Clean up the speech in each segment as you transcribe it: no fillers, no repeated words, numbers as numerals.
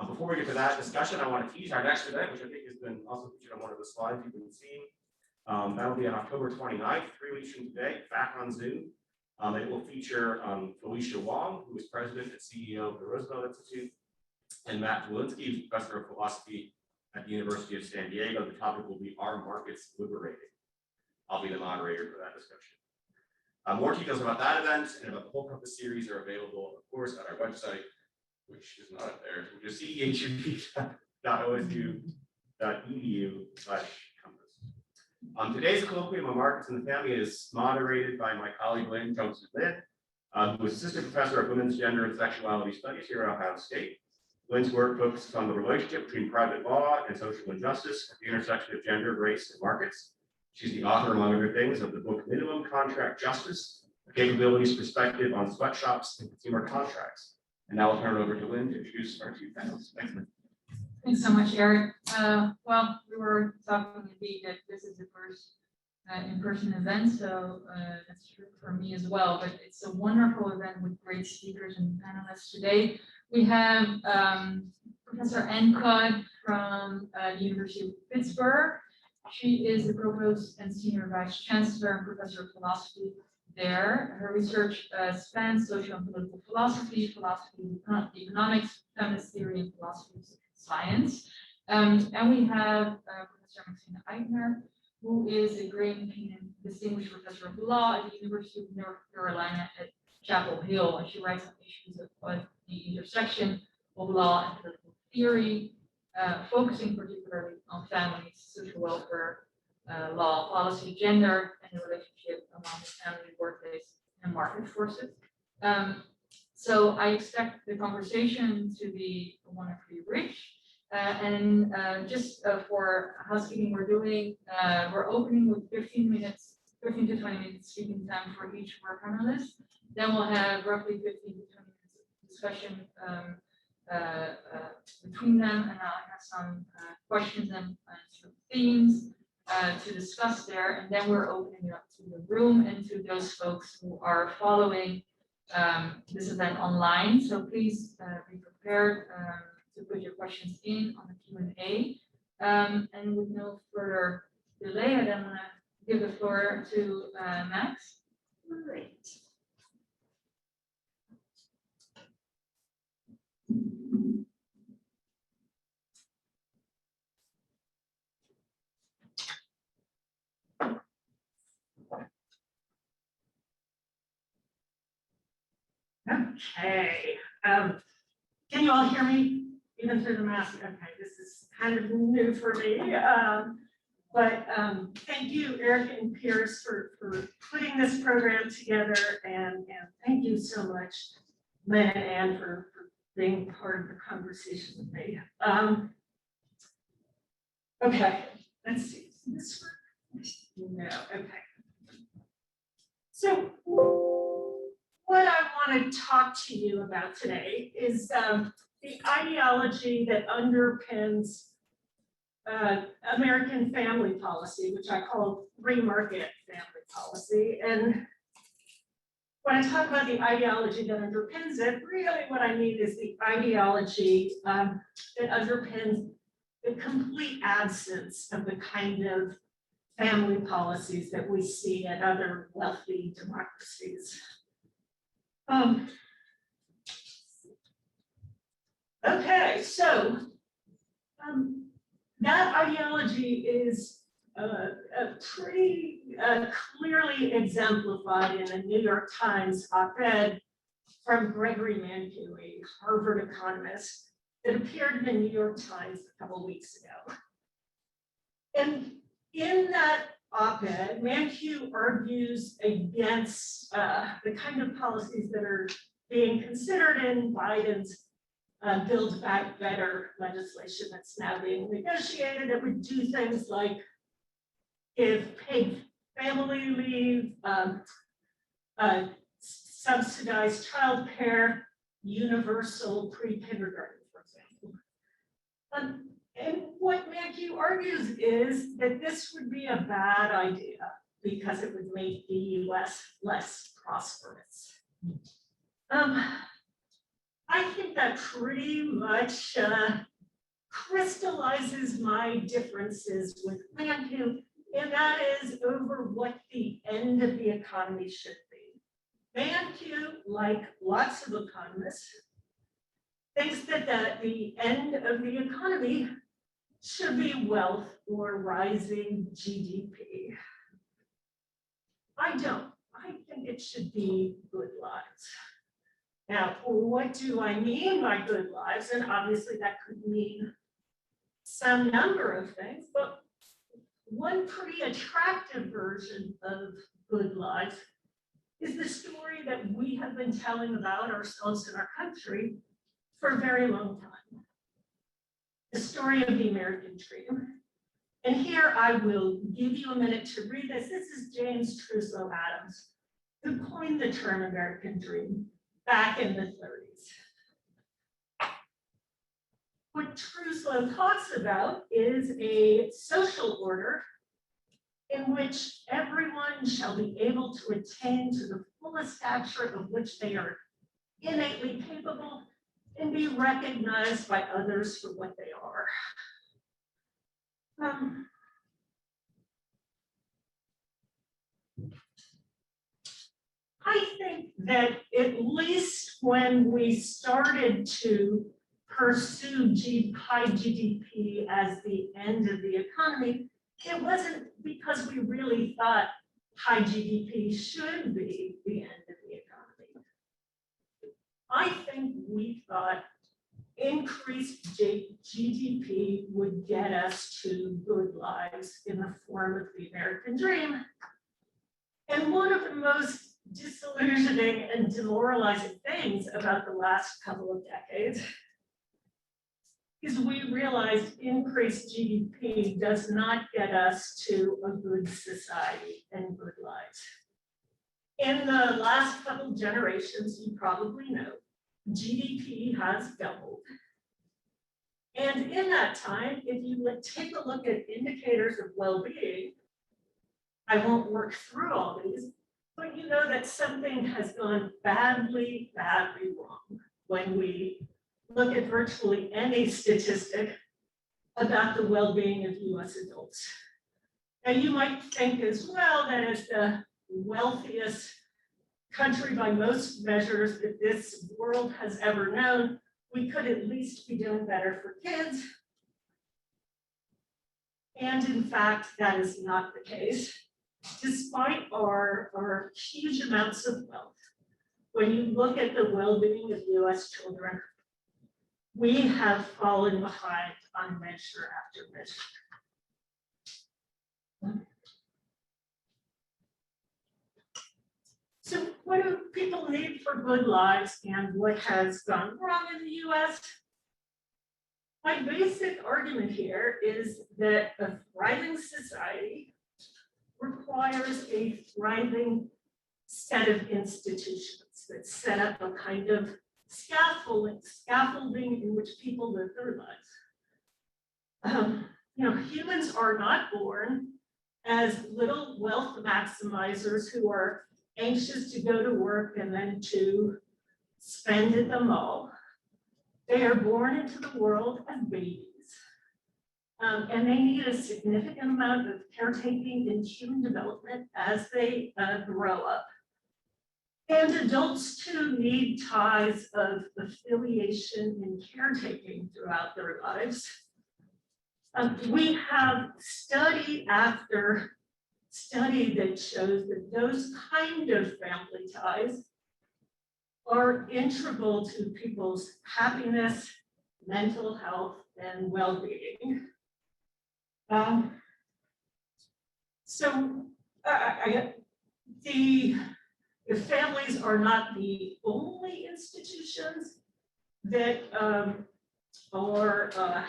Before we get to that discussion, I want to tease our next event, which I think has been also featured on one of the slides you've been seeing. That'll be on October 29th, 3 weeks from today, back on Zoom. It will feature Felicia Wong, who is president and CEO of the Roosevelt Institute, and Matt Walensky, who's professor of philosophy at the University of San Diego. The topic will be "Are Markets Liberating?" I'll be the moderator for that discussion. More details about that event and about the whole COMPAS series are available, of course, at our website, which is not up there, which is CEHV.osU.edu/COMPAS. Today's Colloquium on Markets and the Family is moderated by my colleague Lynn Thompson, who is assistant professor of women's gender and sexuality studies here at Ohio State. Lynn's work focuses on the relationship between private law and social injustice at the intersection of gender, race, and markets. She's the author, among other things, of the book Minimum Contract Justice, a capabilities perspective on sweatshops and consumer contracts. And now I'll turn it over to Lynn to introduce our two panelists. Thanks, Lynn. Thanks so much, Eric. Well, we were talking indeed that this is the first in-person event, so that's true for me as well. But it's a wonderful event with great speakers and panelists today. We have Professor Cudd from the University of Pittsburgh. She is the provost and senior vice chancellor and professor of philosophy there. Her research spans social and political philosophy, economics, feminist theory, and philosophy of science. And we have Professor Maxine Eichner, who is a Graham Keenan Distinguished Professor of Law at the University of North Carolina at Chapel Hill, and she writes on issues of the intersection of law and political theory, focusing particularly on families, social welfare, law, policy, gender, and the relationship among the family, workplace, and market forces. So I expect the conversation to be wonderfully rich. Just for housekeeping, we're opening with 15 to 20 minutes speaking time for each of our panelists. Then we'll have roughly 15 to 20 minutes of discussion between them, and I'll have some questions and sort of themes to discuss there. And then we're opening it up to the room and to those folks who are following this event online. So please be prepared to put your questions in on the Q&A. And with no further delay, I then want to give the floor to Max. Great. Okay. Can you all hear me? Even through the mask? Okay, this is kind of new for me. But thank you, Eric and Pierce, for putting this program together. And thank you so much, Lynn and Ann, for being part of the conversation with me. Okay, let's see. Does this work? No, okay. So what I want to talk to you about today is the ideology that underpins American family policy, which I call free market family policy. And when I talk about the ideology that underpins it, really what I mean is the ideology that underpins the complete absence of the kind of family policies that we see in other wealthy democracies. Okay, so that ideology is pretty clearly exemplified in a New York Times op-ed from Gregory Mankiw, a Harvard economist, that appeared in the New York Times a couple of weeks ago. And in that op-ed, Mankiw argues against the kind of policies that are being considered in Biden's Build Back Better legislation that's now being negotiated. It would do things like give paid family leave, subsidized childcare, universal pre-kindergarten, for example. And what Mankiw argues is that this would be a bad idea because it would make the US less prosperous. I think that pretty much crystallizes my differences with Mankiw, and that is over what the end of the economy should be. Mankiw, like lots of economists, thinks that the end of the economy should be wealth or rising GDP. I don't. I think it should be good lives. Now, what do I mean by good lives? And obviously that could mean some number of things, but one pretty attractive version of good lives is the story that we have been telling about ourselves in our country for a very long time. The story of the American dream. And here I will give you a minute to read this. This is James Truslow Adams, who coined the term American dream back in the 30s. What Truslow talks about is a social order in which everyone shall be able to attain to the fullest stature of which they are innately capable and be recognized by others for what they are. I think that at least when we started to pursue high GDP as the end of the economy, it wasn't because we really thought high GDP should be the end of the economy. I think we thought increased GDP would get us to good lives in the form of the American dream. And one of the most disillusioning and demoralizing things about the last couple of decades is we realized increased GDP does not get us to a good society and good lives. In the last couple of generations, you probably know, GDP has doubled. And in that time, if you would take a look at indicators of well-being, I won't work through all these, but you know that something has gone badly, badly wrong when we look at virtually any statistic about the well-being of US adults. And you might think as well that as the wealthiest country by most measures that this world has ever known, we could at least be doing better for kids. And in fact, that is not the case. Despite our huge amounts of wealth, when you look at the well-being of US children, we have fallen behind on measure after measure. So what do people need for good lives and what has gone wrong in the US? My basic argument here is that a thriving society requires a thriving set of institutions that set up a kind of scaffolding in which people live their lives. Humans are not born as little wealth maximizers who are anxious to go to work and then to spend at the mall. They are born into the world as babies. And they need a significant amount of caretaking and human development as they grow up. And adults too need ties of affiliation and caretaking throughout their lives. We have study after study that shows that those kind of family ties are integral to people's happiness, mental health, and well-being. The families are not the only institutions that are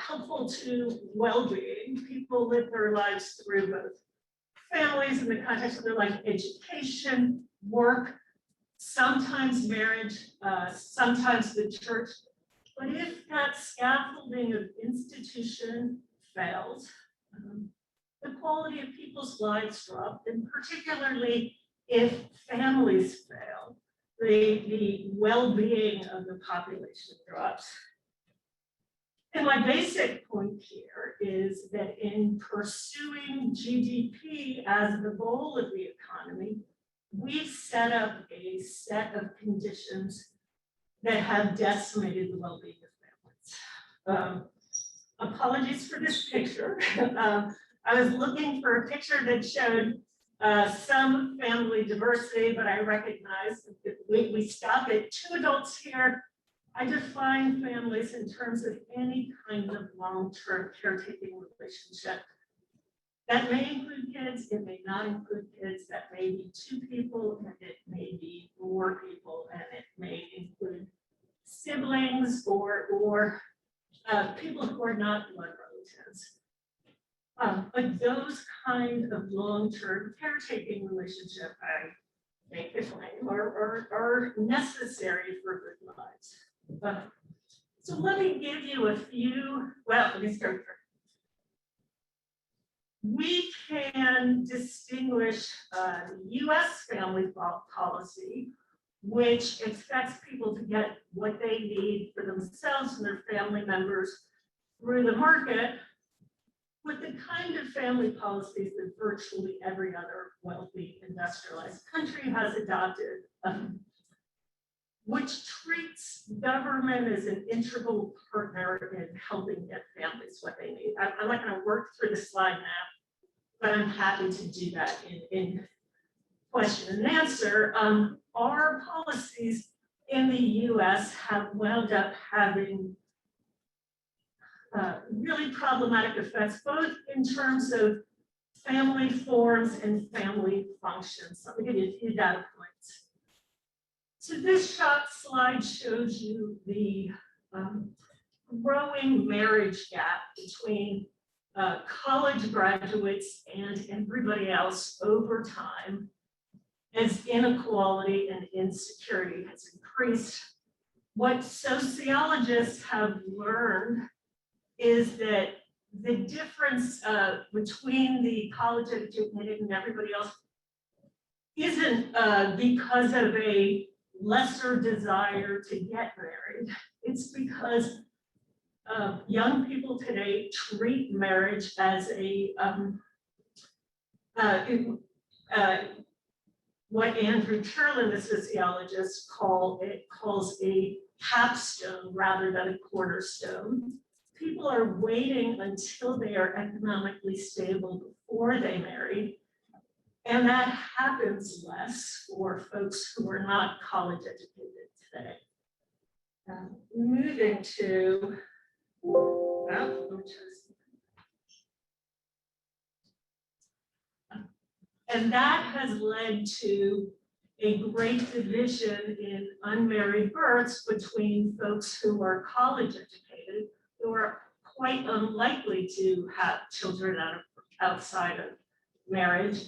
helpful to well-being. People live their lives through both families in the context of their life, education, work, sometimes marriage, sometimes the church. But if that scaffolding of institution fails, the quality of people's lives drop, and particularly if families fail, the well-being of the population drops. And my basic point here is that in pursuing GDP as the goal of the economy, we've set up a set of conditions that have decimated the well-being of families. Apologies for this picture. I was looking for a picture that showed some family diversity, but I recognize that we stop at 2 adults here. I define families in terms of any kind of long-term caretaking relationship. That may include kids, it may not include kids, that may be 2 people, and it may be 4 people, and it may include siblings or people who are not blood relatives. But those kind of long-term caretaking relationship, I make the claim, are necessary for good lives. So let me give you a few, well, let me start first. We can distinguish US family policy, which expects people to get what they need for themselves and their family members through the market, with the kind of family policies that virtually every other wealthy industrialized country has adopted, which treats government as an integral partner in helping get families what they need. I'm not going to work through the slide now, but I'm happy to do that in question and answer. Our policies in the US have wound up having really problematic effects, both in terms of family forms and family functions. Let me give you a few data points. So this slide shows you the growing marriage gap between college graduates and everybody else over time as inequality and insecurity has increased. What sociologists have learned is that the difference between the college educated and everybody else isn't because of a lesser desire to get married. It's because young people today treat marriage as a what Andrew Turlin, the sociologist, calls a capstone rather than a cornerstone. People are waiting until they are economically stable before they marry. And that happens less for folks who are not college educated today. Moving to, and that has led to a great division in unmarried births between folks who are college educated, who are quite unlikely to have children outside of marriage,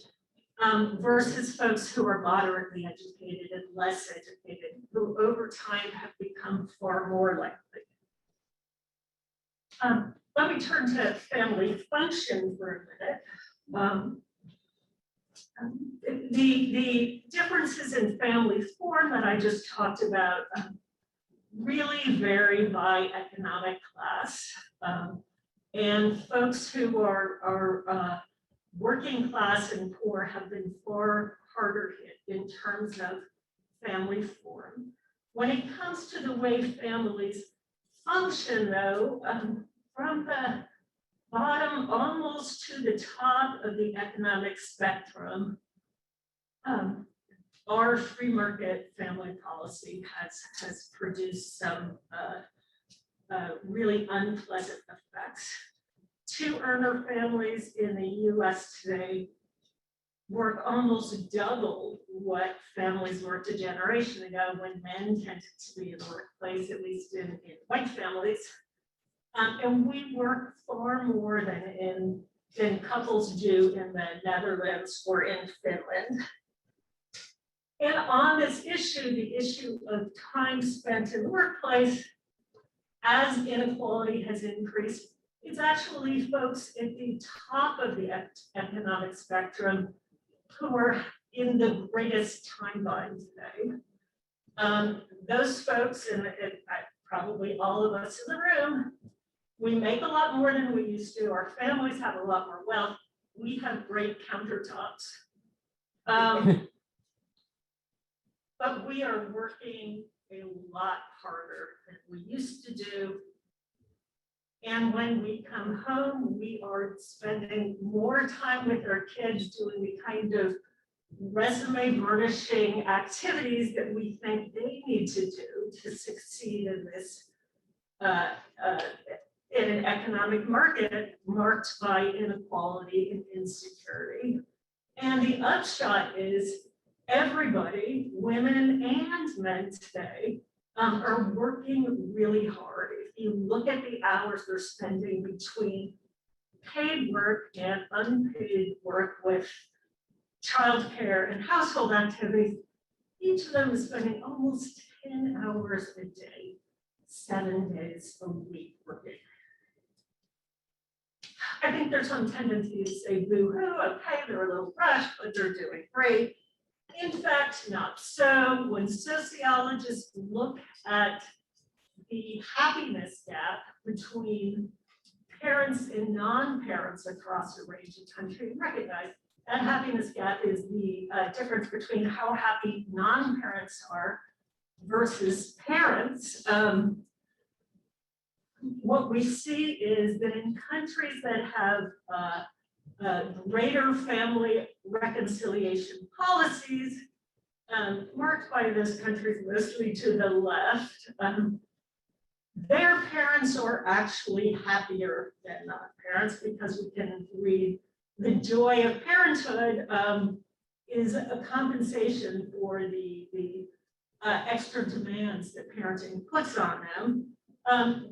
versus folks who are moderately educated and less educated, who over time have become far more likely. Let me turn to family function for a minute. The differences in family form that I just talked about really vary by economic class. And folks who are working class and poor have been far harder hit in terms of family form. When it comes to the way families function, though, from the bottom almost to the top of the economic spectrum, our free market family policy has produced some really unpleasant effects. 2-earner families in the US today work almost double what families worked a generation ago when men tended to be in the workplace, at least in white families. And we work far more than couples do in the Netherlands or in Finland. And on this issue, the issue of time spent in the workplace, as inequality has increased, it's actually folks at the top of the economic spectrum who are in the greatest time bind today. Those folks, and probably all of us in the room, we make a lot more than we used to. Our families have a lot more wealth. We have great countertops. But we are working a lot harder than we used to do. And when we come home, we are spending more time with our kids doing the kind of resume burnishing activities that we think they need to do to succeed in this in an economic market marked by inequality and insecurity. And the upshot is everybody, women and men today, are working really hard. If you look at the hours they're spending between paid work and unpaid work with childcare and household activities, each of them is spending almost 10 hours a day, 7 days a week working. I think there's some tendency to say boo-hoo, okay, they're a little rushed, but they're doing great. In fact, not so. When sociologists look at the happiness gap between parents and non-parents across a range of countries, recognize that happiness gap is the difference between how happy non-parents are versus parents. What we see is that in countries that have greater family reconciliation policies, marked by those countries mostly to the left, their parents are actually happier than non-parents because we can read the joy of parenthood is a compensation for the extra demands that parenting puts on them.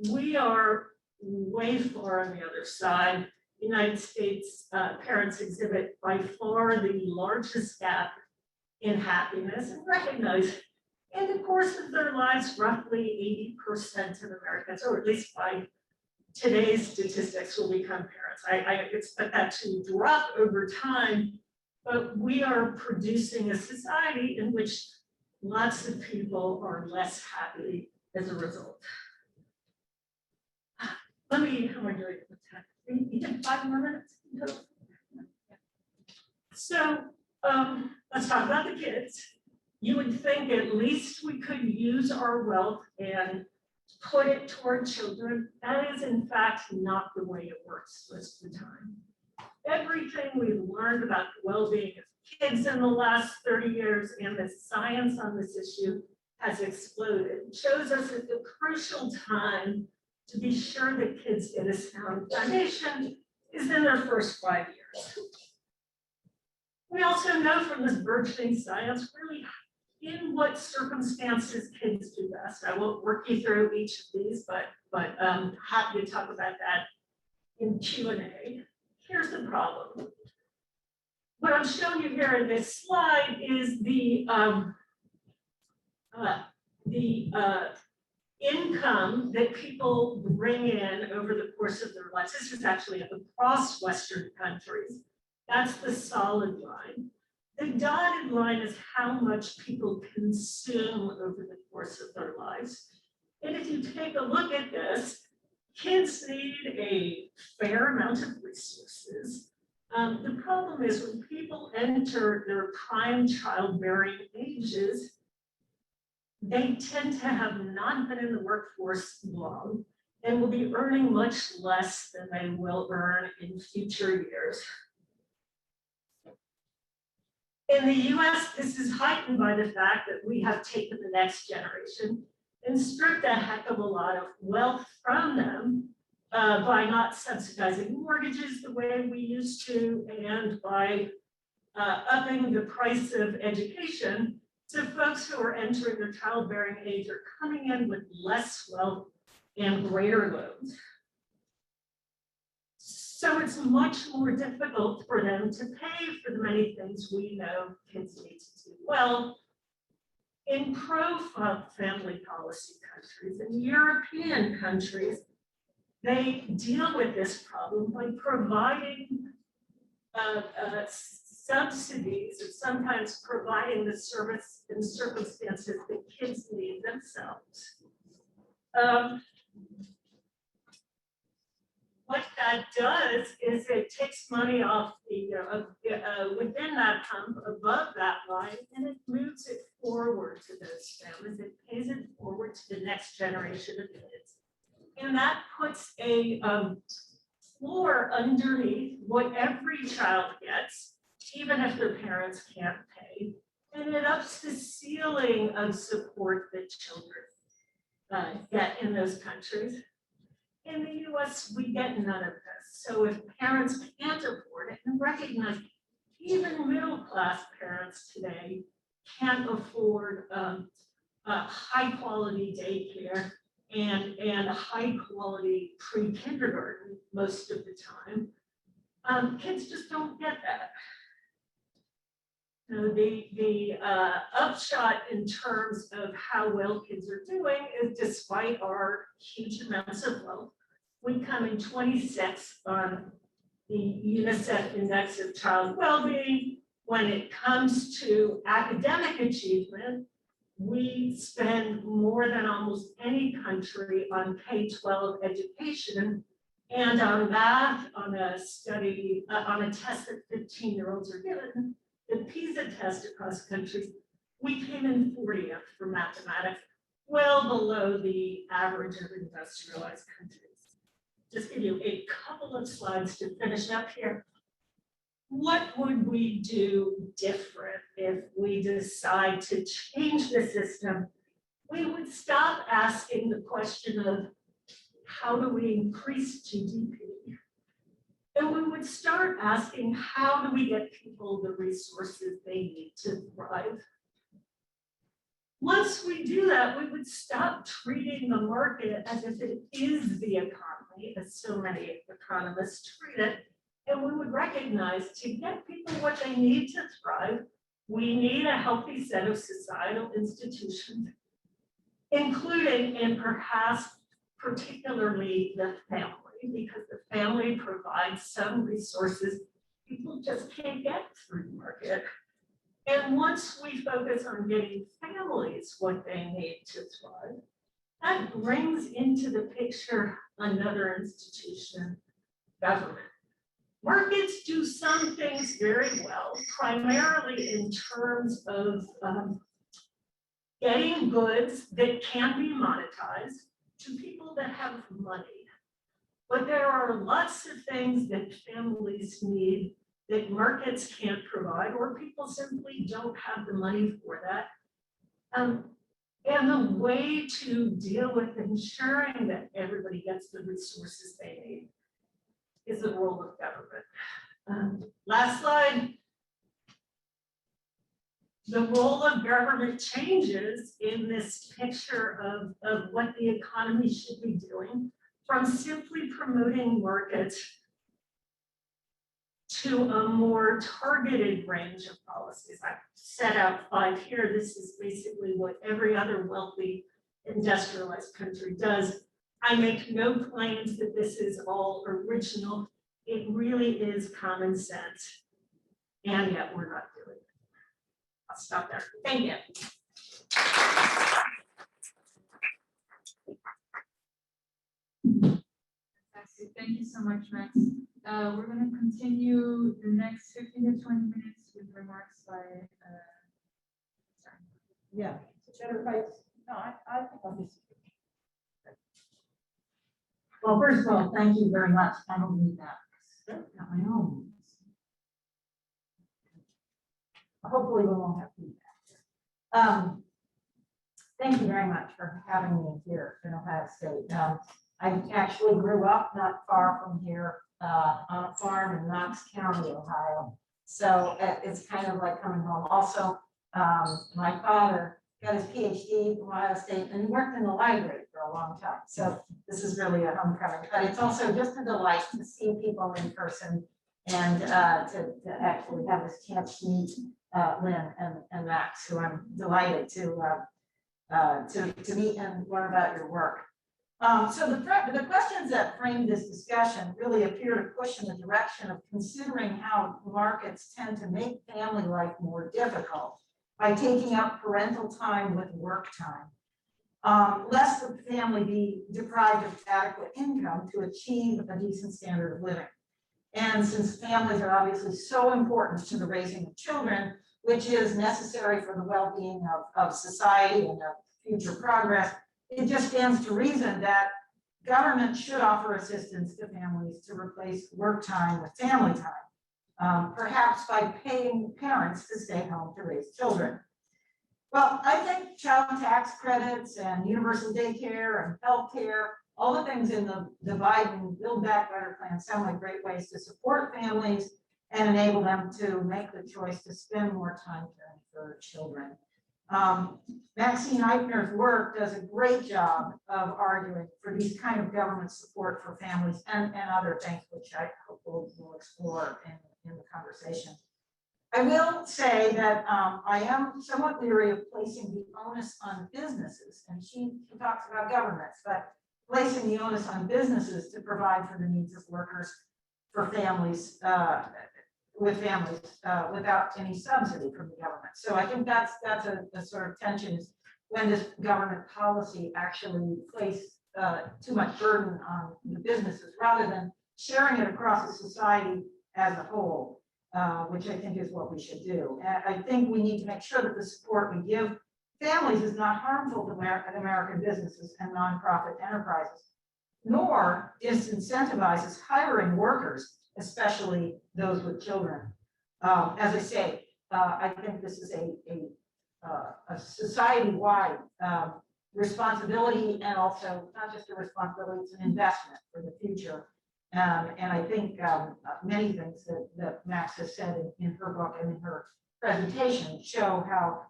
We are way far on the other side. United States parents exhibit by far the largest gap in happiness, and recognize in the course of their lives, roughly 80% of Americans, or at least by today's statistics, will become parents. I expect that to drop over time, but we are producing a society in which lots of people are less happy as a result. Let me, how am I doing with time? You have 5 more minutes? So let's talk about the kids. You would think at least we could use our wealth and put it toward children. That is in fact not the way it works most of the time. Everything we've learned about the well-being of kids in the last 30 years and the science on this issue has exploded. It shows us at the crucial time to be sure that kids get a sound foundation is in their first 5 years. We also know from this burgeoning science really in what circumstances kids do best. I won't work you through each of these, but I'm happy to talk about that in Q&A. Here's the problem. What I'm showing you here in this slide is the income that people bring in over the course of their lives. This is actually across Western countries. That's the solid line. The dotted line is how much people consume over the course of their lives. And if you take a look at this, kids need a fair amount of resources. The problem is when people enter their prime childbearing ages, they tend to have not been in the workforce long and will be earning much less than they will earn in future years. In the US, this is heightened by the fact that we have taken the next generation and stripped a heck of a lot of wealth from them by not subsidizing mortgages the way we used to and by upping the price of education. So folks who are entering their childbearing age are coming in with less wealth and greater loans. So it's much more difficult for them to pay for the many things we know kids need to do well. In pro-family policy countries and European countries, they deal with this problem by providing subsidies and sometimes providing the service in circumstances that kids need themselves. What that does is it takes money off the, within that hump, above that line, and it moves it forward to those families. It pays it forward to the next generation of kids. And that puts a floor underneath what every child gets, even if their parents can't pay. And it ups the ceiling of support that children get in those countries. In the US, we get none of this. So if parents can't afford it, and recognize even middle-class parents today can't afford a high-quality daycare and a high-quality pre-kindergarten most of the time, kids just don't get that. You know, the upshot in terms of how well kids are doing is, despite our huge amounts of wealth, we come in 26th on the UNICEF Index of Child Wellbeing. When it comes to academic achievement, we spend more than almost any country on K-12 education, and on math, on a study, on a test that 15-year-olds are given, the PISA test across countries, we came in 40th for mathematics, well below the average of industrialized countries. Just give you a couple of slides to finish up here. What would we do different if we decide to change the system? We would stop asking the question of how do we increase GDP? And we would start asking, how do we get people the resources they need to thrive? Once we do that, we would stop treating the market as if it is the economy, as so many economists treat it. And we would recognize, to get people what they need to thrive, we need a healthy set of societal institutions, including and perhaps particularly the family, because the family provides some resources people just can't get through the market. And once we focus on getting families what they need to thrive, that brings into the picture another institution, government. Markets do some things very well, primarily in terms of getting goods that can be monetized to people that have money. But there are lots of things that families need that markets can't provide, or people simply don't have the money for that. And the way to deal with ensuring that everybody gets the resources they need is the role of government. Last slide. The role of government changes in this picture of what the economy should be doing, from simply promoting markets to a more targeted range of policies. I've set out 5 here. This is basically what every other wealthy industrialized country does. I make no claims that this is all original. It really is common sense, and yet we're not doing it. I'll stop there. Thank you. Fantastic. Thank you so much, Max. We're going to continue the next 15 to 20 minutes with remarks by. Yeah. No, I think I'll just. Well, first of all, thank you very much. I don't need that. Got my own. Hopefully we won't have feedback. Thank you very much for having me here in Ohio State. I actually grew up not far from here on a farm in Knox County, Ohio. So it's kind of like coming home. Also, my father got his PhD from Ohio State and he worked in the library for a long time. So this is really a homecoming, but it's also just a delight to see people in person and to actually have this chance to meet Lynn and Max, who I'm delighted to meet and learn about your work. So the questions that frame this discussion really appear to push in the direction of considering how markets tend to make family life more difficult by taking up parental time with work time, lest the family be deprived of adequate income to achieve a decent standard of living. And since families are obviously so important to the raising of children, which is necessary for the well-being of society and of future progress, it just stands to reason that government should offer assistance to families to replace work time with family time, perhaps by paying parents to stay home to raise children. Well, I think child tax credits and universal daycare and healthcare, all the things in the Biden Build Back Better plan sound like great ways to support families and enable them to make the choice to spend more time caring for children. Maxine Eichner's work does a great job of arguing for these kind of government support for families and other things, which I hope we'll explore in the conversation. I will say that I am somewhat leery of placing the onus on businesses, and she talks about governments, but placing the onus on businesses to provide for the needs of workers for families, without any subsidy from the government. So I think that's a sort of tension, is when does government policy actually place too much burden on the businesses rather than sharing it across the society as a whole, which I think is what we should do. And I think we need to make sure that the support we give families is not harmful to American businesses and nonprofit enterprises, nor disincentivizes hiring workers, especially those with children. As I say, I think this is a society-wide responsibility, and also not just a responsibility, it's an investment for the future. And I think many things that Max has said in her book and in her presentation show how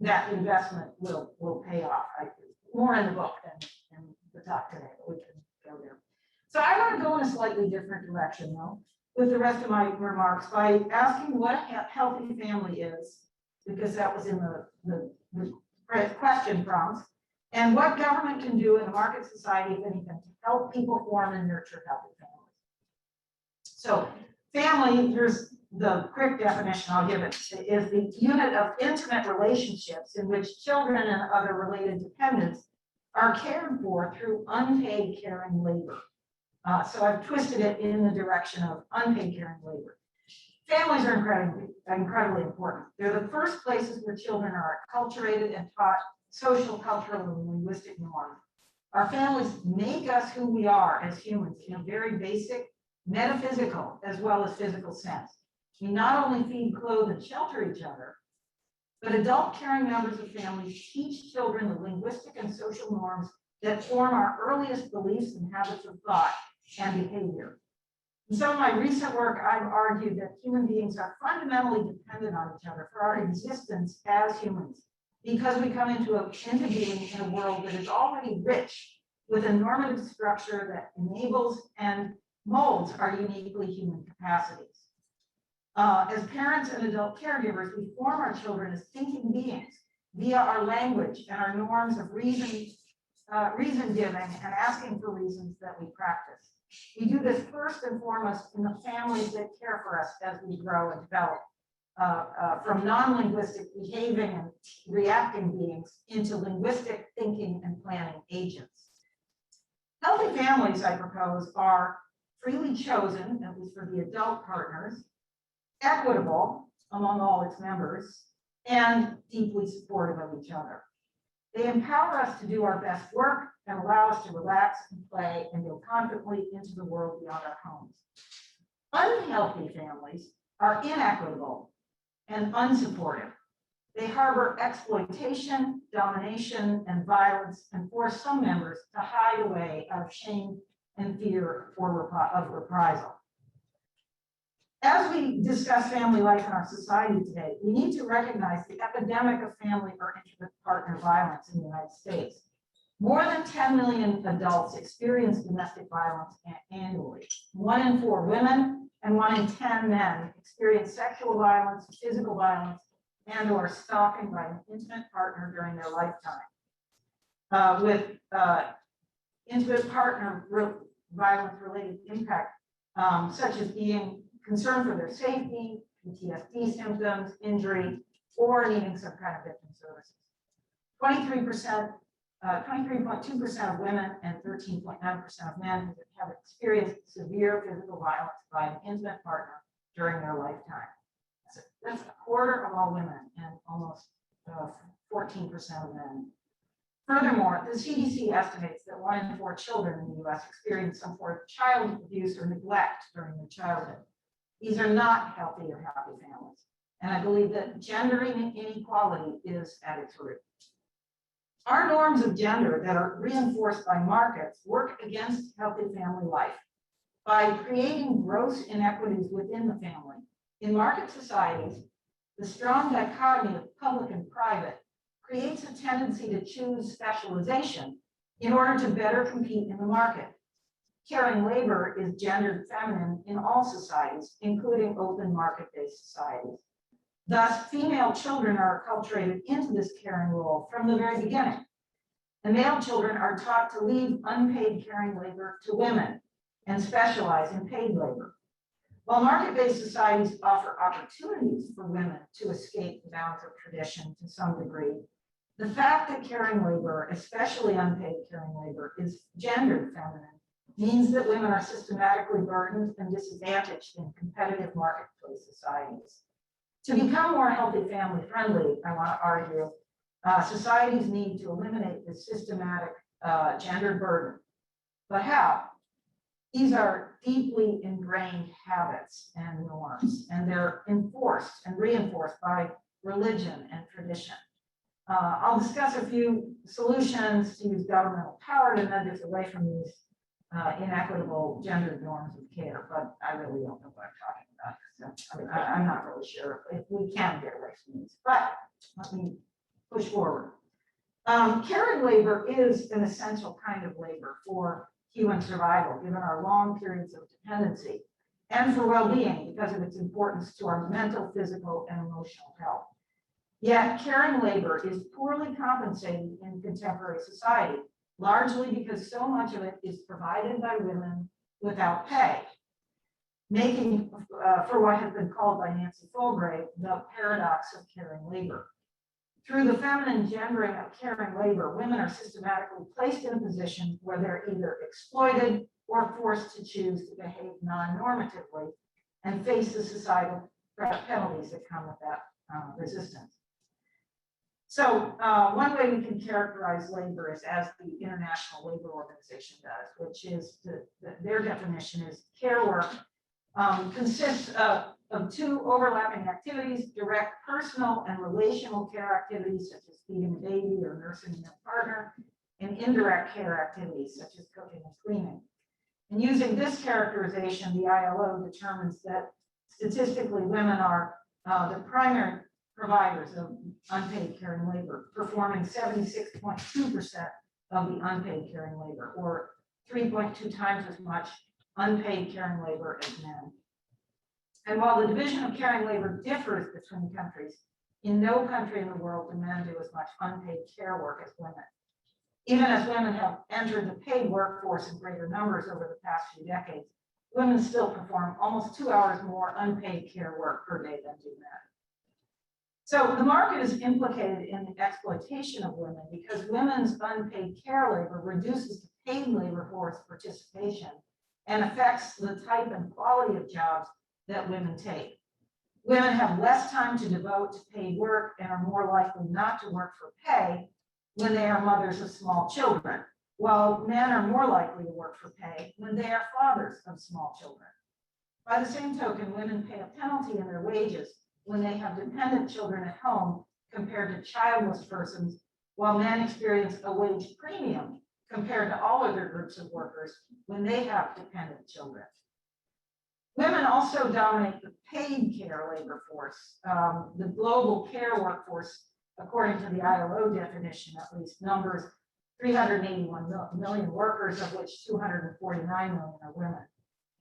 that investment will pay off. More in the book than the talk today, but we can go there. So I want to go in a slightly different direction, though, with the rest of my remarks by asking what a healthy family is, because that was in the question prompts, and what government can do in a market society, if anything, to help people form and nurture healthy families. So family, here's the quick definition I'll give it, is the unit of intimate relationships in which children and other related dependents are cared for through unpaid caring labor. So I've twisted it in the direction of unpaid caring labor. Families are incredibly important. They're the first places where children are acculturated and taught social, cultural, and linguistic norms. Our families make us who we are as humans in a very basic, metaphysical, as well as physical sense. We not only feed, clothe, and shelter each other, but adult caring members of families teach children the linguistic and social norms that form our earliest beliefs and habits of thought and behavior. In some of my recent work, I've argued that human beings are fundamentally dependent on each other for our existence as humans, because we come into being in a world that is already rich with a normative structure that enables and molds our uniquely human capacities. As parents and adult caregivers, we form our children as thinking beings via our language and our norms of reason giving and asking for reasons that we practice. We do this first and foremost in the families that care for us as we grow and develop, from non-linguistic behaving and reacting beings into linguistic thinking and planning agents. Healthy families, I propose, are freely chosen, at least for the adult partners, equitable among all its members, and deeply supportive of each other. They empower us to do our best work and allow us to relax and play and go confidently into the world beyond our homes. Unhealthy families are inequitable and unsupportive. They harbor exploitation, domination, and violence, and force some members to hide away out of shame and fear of reprisal. As we discuss family life in our society today, we need to recognize the epidemic of family or intimate partner violence in the United States. More than 10 million adults experience domestic violence annually. 1 in 4 women and 1 in 10 men experience sexual violence, physical violence, and/or stalking by an intimate partner during their lifetime. with intimate partner violence related impact, such as being concerned for their safety, PTSD symptoms, injury, or needing some kind of victim services. 23.2% of women and 13.9% of men have experienced severe physical violence by an intimate partner during their lifetime. That's a quarter of all women and almost 14% of men. Furthermore, the CDC estimates that 1 in 4 children in the US experience some form of child abuse or neglect during their childhood. These are not healthy or happy families. And I believe that gender inequality is at its root. Our norms of gender that are reinforced by markets work against healthy family life by creating gross inequities within the family. In market societies, the strong dichotomy of public and private creates a tendency to choose specialization in order to better compete in the market. Caring labor is gendered feminine in all societies, including open market-based societies. Thus, female children are acculturated into this caring role from the very beginning. And male children are taught to leave unpaid caring labor to women and specialize in paid labor. While market-based societies offer opportunities for women to escape the bounds of tradition to some degree, the fact that caring labor, especially unpaid caring labor, is gendered feminine means that women are systematically burdened and disadvantaged in competitive marketplace societies. To become more healthy family friendly, I want to argue, societies need to eliminate this systematic gender burden. But how? These are deeply ingrained habits and norms, and they're enforced and reinforced by religion and tradition. I'll discuss a few solutions to use governmental power to nudge us away from these inequitable gendered norms of care, but I really don't know what I'm talking about. So I'm not really sure if we can get away from these, but let me push forward. Caring labor is an essential kind of labor for human survival, given our long periods of dependency, and for well-being because of its importance to our mental, physical, and emotional health. Yet caring labor is poorly compensated in contemporary society, largely because so much of it is provided by women without pay, making for what has been called by Nancy Fulgrave the paradox of caring labor. Through the feminine gendering of caring labor, women are systematically placed in a position where they're either exploited or forced to choose to behave non-normatively and face the societal penalties that come with that resistance. So one way we can characterize labor is as the International Labor Organization does, which is their definition is care work consists of 2 overlapping activities: direct personal and relational care activities such as feeding a baby or nursing a partner, and indirect care activities such as cooking and cleaning. And using this characterization, the ILO determines that statistically women are the primary providers of unpaid caring labor, performing 76.2% of the unpaid caring labor, or 3.2 times as much unpaid caring labor as men. And while the division of caring labor differs between countries, in no country in the world do men do as much unpaid care work as women. Even as women have entered the paid workforce in greater numbers over the past few decades, women still perform almost 2 hours more unpaid care work per day than do men. So the market is implicated in the exploitation of women because women's unpaid care labor reduces the paid labor force participation and affects the type and quality of jobs that women take. Women have less time to devote to paid work and are more likely not to work for pay when they are mothers of small children, while men are more likely to work for pay when they are fathers of small children. By the same token, women pay a penalty in their wages when they have dependent children at home compared to childless persons, while men experience a wage premium compared to all other groups of workers when they have dependent children. Women also dominate the paid care labor force. The global care workforce, according to the ILO definition at least, numbers 381 million workers, of which 249 million are women.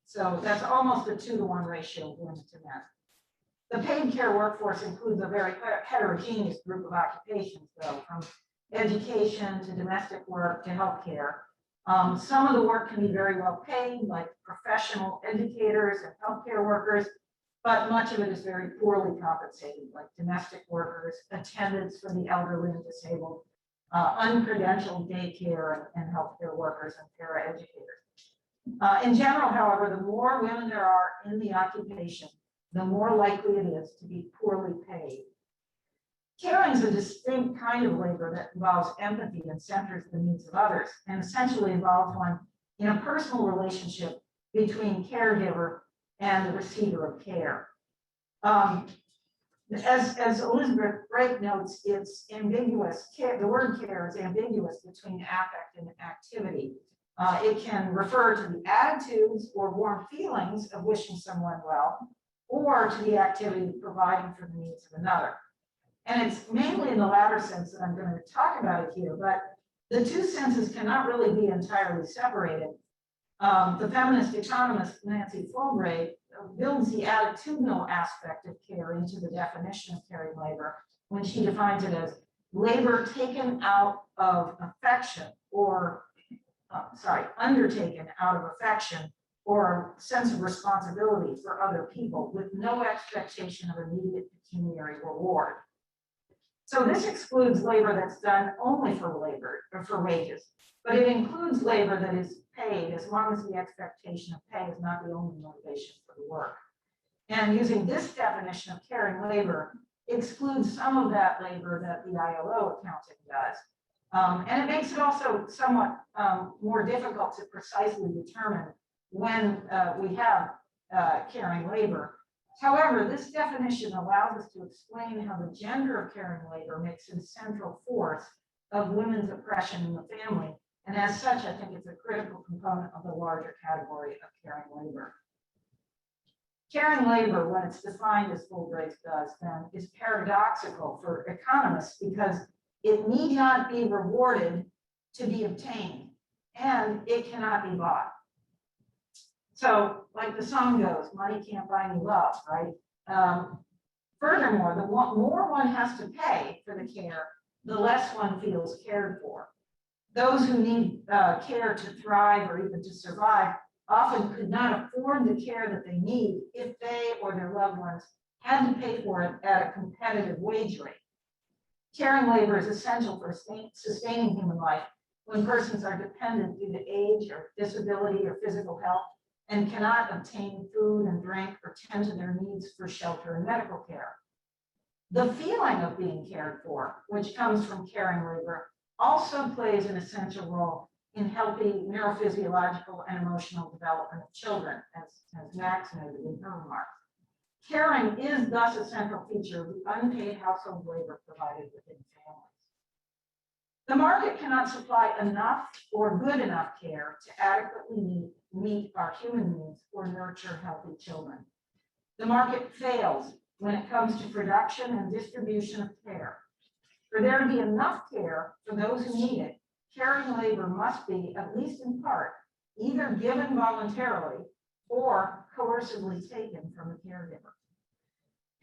So that's almost a 2-to-1 ratio of women to men. The paid care workforce includes a very heterogeneous group of occupations, though, from education to domestic work to healthcare. Some of the work can be very well paid, like professional educators and healthcare workers, but much of it is very poorly compensated, like domestic workers, attendants for the elderly and disabled, uncredentialed daycare and healthcare workers and paraeducators. In general, however, the more women there are in the occupation, the more likely it is to be poorly paid. Caring is a distinct kind of labor that involves empathy and centers the needs of others, and essentially involves one in a personal relationship between caregiver and the receiver of care. As Elizabeth Brake notes, it's ambiguous. The word care is ambiguous between affect and activity. It can refer to the attitudes or warm feelings of wishing someone well, or to the activity of providing for the needs of another. And it's mainly in the latter sense that I'm going to talk about it here, but the two senses cannot really be entirely separated. The feminist economist Nancy Fulbright builds the attitudinal aspect of care into the definition of caring labor when she defines it as labor taken out of affection or, undertaken out of affection or a sense of responsibility for other people with no expectation of immediate pecuniary reward. So this excludes labor that's done only for labor or for wages, but it includes labor that is paid as long as the expectation of pay is not the only motivation for the work. And using this definition of caring labor excludes some of that labor that the ILO accounting does. And it makes it also somewhat more difficult to precisely determine when we have caring labor. However, this definition allows us to explain how the gender of caring labor makes it a central force of women's oppression in the family. And as such, I think it's a critical component of the larger category of caring labor. Caring labor, when it's defined as Fulbright does, then is paradoxical for economists because it need not be rewarded to be obtained, and it cannot be bought. So, like the song goes, money can't buy me love, right? Furthermore, the more one has to pay for the care, the less one feels cared for. Those who need care to thrive or even to survive often could not afford the care that they need if they or their loved ones had to pay for it at a competitive wage rate. Caring labor is essential for sustaining human life when persons are dependent due to age or disability or physical health and cannot obtain food and drink or tend to their needs for shelter and medical care. The feeling of being cared for, which comes from caring labor, also plays an essential role in healthy neurophysiological and emotional development of children, as Max noted in her remarks. Caring is thus a central feature of the unpaid household labor provided within families. The market cannot supply enough or good enough care to adequately meet our human needs or nurture healthy children. The market fails when it comes to production and distribution of care. For there to be enough care for those who need it, caring labor must be, at least in part, either given voluntarily or coercively taken from the caregiver.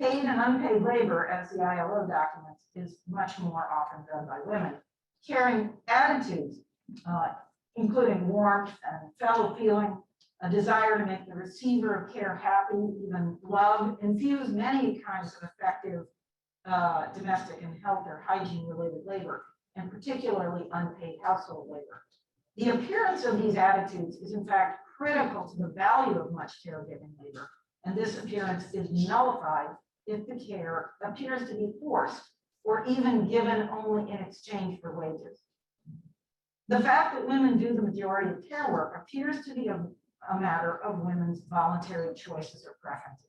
Paid and unpaid labor, as the ILO documents, is much more often done by women. Caring attitudes, including warmth and fellow feeling, a desire to make the receiver of care happy, even love, infuse many kinds of effective domestic and health or hygiene-related labor, and particularly unpaid household labor. The appearance of these attitudes is in fact critical to the value of much caregiving labor, and this appearance is nullified if the care appears to be forced or even given only in exchange for wages. The fact that women do the majority of care work appears to be a matter of women's voluntary choices or preferences.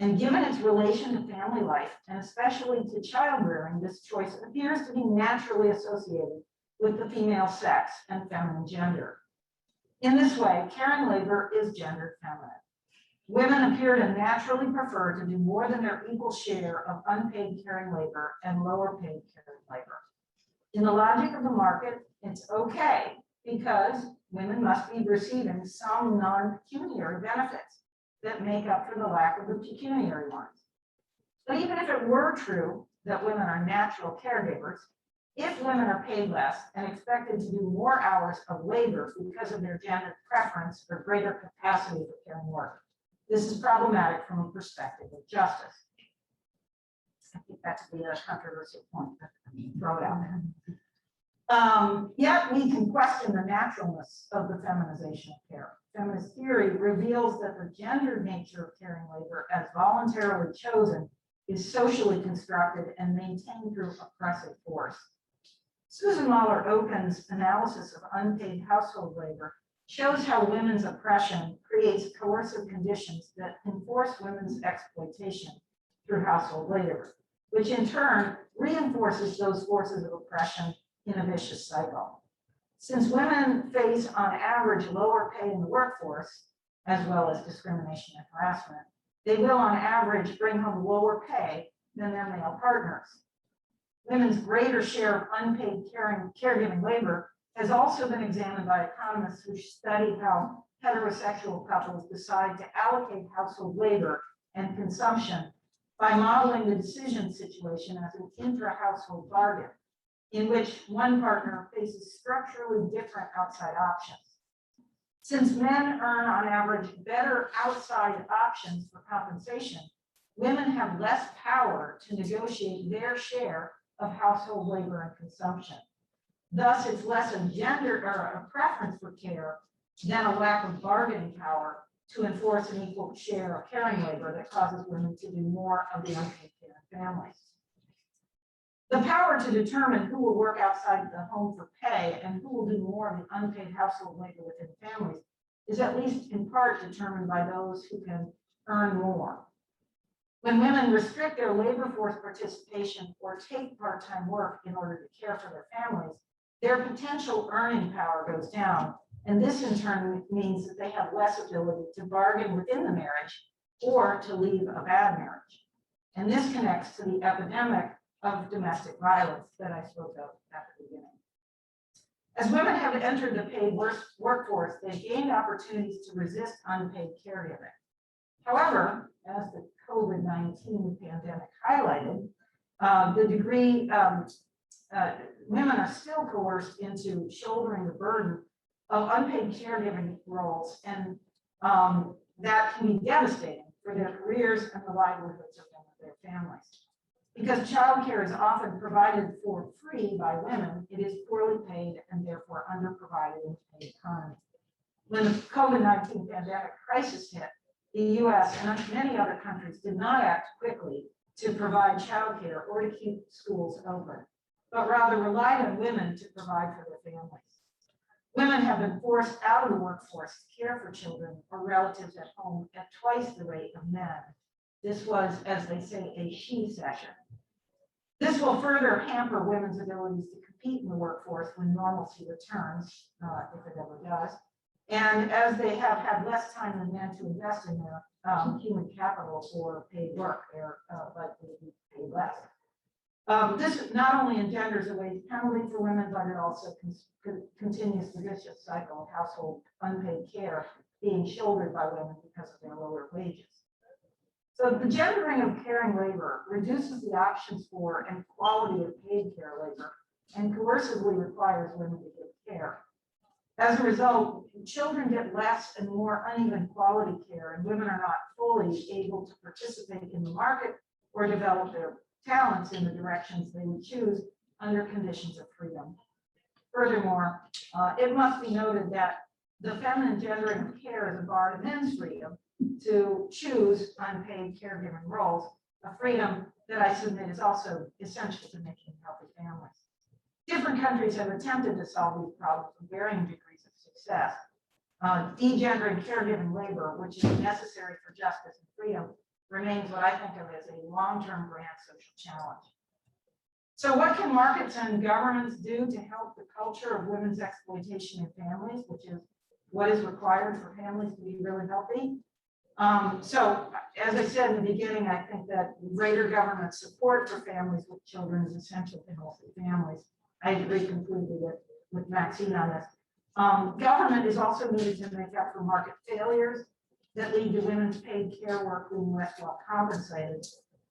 And given its relation to family life, and especially to child rearing, this choice appears to be naturally associated with the female sex and feminine gender. In this way, caring labor is gendered feminine. Women appear to naturally prefer to do more than their equal share of unpaid caring labor and lower paid caring labor. In the logic of the market, it's okay because women must be receiving some non-pecuniary benefits that make up for the lack of the pecuniary ones. But even if it were true that women are natural caregivers, If women are paid less and expected to do more hours of labor because of their gender preference or greater capacity for caring work, this is problematic from a perspective of justice. I think that could be a controversial point, but throw it out there. Yet we can question the naturalness of the feminization of care. Feminist theory reveals that the gendered nature of caring labor, as voluntarily chosen, is socially constructed and maintained through oppressive force. Susan Mahler-Oken's analysis of unpaid household labor shows how women's oppression creates coercive conditions that enforce women's exploitation through household labor, which in turn reinforces those forces of oppression in a vicious cycle. Since women face on average lower pay in the workforce, as well as discrimination and harassment, they will on average bring home lower pay than their male partners. Women's greater share of unpaid caregiving labor has also been examined by economists who study how heterosexual couples decide to allocate household labor and consumption by modeling the decision situation as an intra-household bargain, in which one partner faces structurally different outside options. Since men earn on average better outside options for compensation, women have less power to negotiate their share of household labor and consumption. Thus, it's less a gender or a preference for care than a lack of bargaining power to enforce an equal share of caring labor that causes women to do more of the unpaid care in families. The power to determine who will work outside the home for pay and who will do more of the unpaid household labor within families is at least in part determined by those who can earn more. When women restrict their labor force participation or take part-time work in order to care for their families, their potential earning power goes down. And this in turn means that they have less ability to bargain within the marriage or to leave a bad marriage. And this connects to the epidemic of domestic violence that I spoke of at the beginning. As women have entered the paid workforce, they've gained opportunities to resist unpaid caregiving. However, as the COVID-19 pandemic highlighted, the degree women are still coerced into shouldering the burden of unpaid caregiving roles, and that can be devastating for their careers and the livelihoods of them and their families. Because childcare is often provided for free by women, it is poorly paid and therefore underprovided in the paid economy. When the COVID-19 pandemic crisis hit, the US and many other countries did not act quickly to provide childcare or to keep schools open, but rather relied on women to provide for their families. Women have been forced out of the workforce to care for children or relatives at home at twice the rate of men. This was, as they say, a she session. This will further hamper women's abilities to compete in the workforce when normalcy returns, if it ever does. And as they have had less time than men to invest in their human capital or paid work, they're likely to be paid less. This not only engenders a wage penalty for women, but it also continues the vicious cycle of household unpaid care being shouldered by women because of their lower wages. So the gendering of caring labor reduces the options for and quality of paid care labor and coercively requires women to give care. As a result, children get less and more uneven quality care, and women are not fully able to participate in the market or develop their talents in the directions they would choose under conditions of freedom. Furthermore, it must be noted that the feminine gendering of care is a bar to men's freedom to choose unpaid caregiving roles, a freedom that I submit is also essential to making healthy families. Different countries have attempted to solve these problems with varying degrees of success. Degendering caregiving labor, which is necessary for justice and freedom, remains what I think of as a long-term grand social challenge. So what can markets and governments do to help the culture of women's exploitation in families, which is what is required for families to be really healthy? So as I said in the beginning, I think that greater government support for families with children is essential to healthy families. I agree completely with Maxine on this. Government is also needed to make up for market failures that lead to women's paid care work being less well compensated.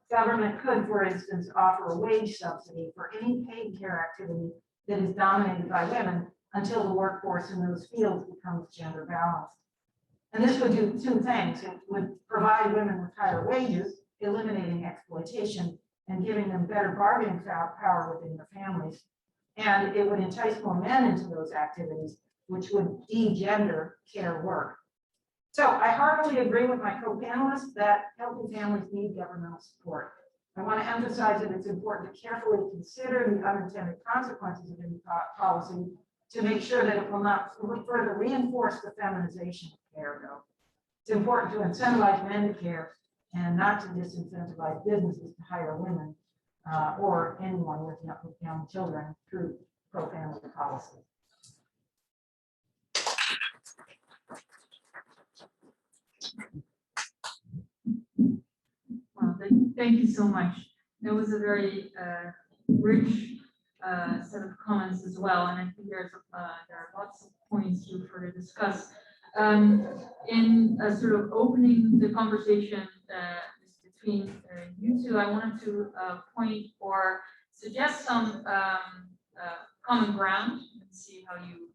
Government could, for instance, offer a wage subsidy for any paid care activity that is dominated by women until the workforce in those fields becomes gender balanced. And this would do two things. It would provide women with higher wages, eliminating exploitation and giving them better bargaining power within their families. And it would entice more men into those activities, which would de-gender care work. So I heartily agree with my co-panelists that healthy families need governmental support. I want to emphasize that it's important to carefully consider the unintended consequences of any policy to make sure that it will not further reinforce the feminization of care, though. It's important to incentivize men to care and not to disincentivize businesses to hire women or anyone with young children through pro-family policy. Well, thank you so much. That was a very rich set of comments as well, and I think there are lots of points to further discuss. In sort of opening the conversation between you two, I wanted to point or suggest some common ground and see how you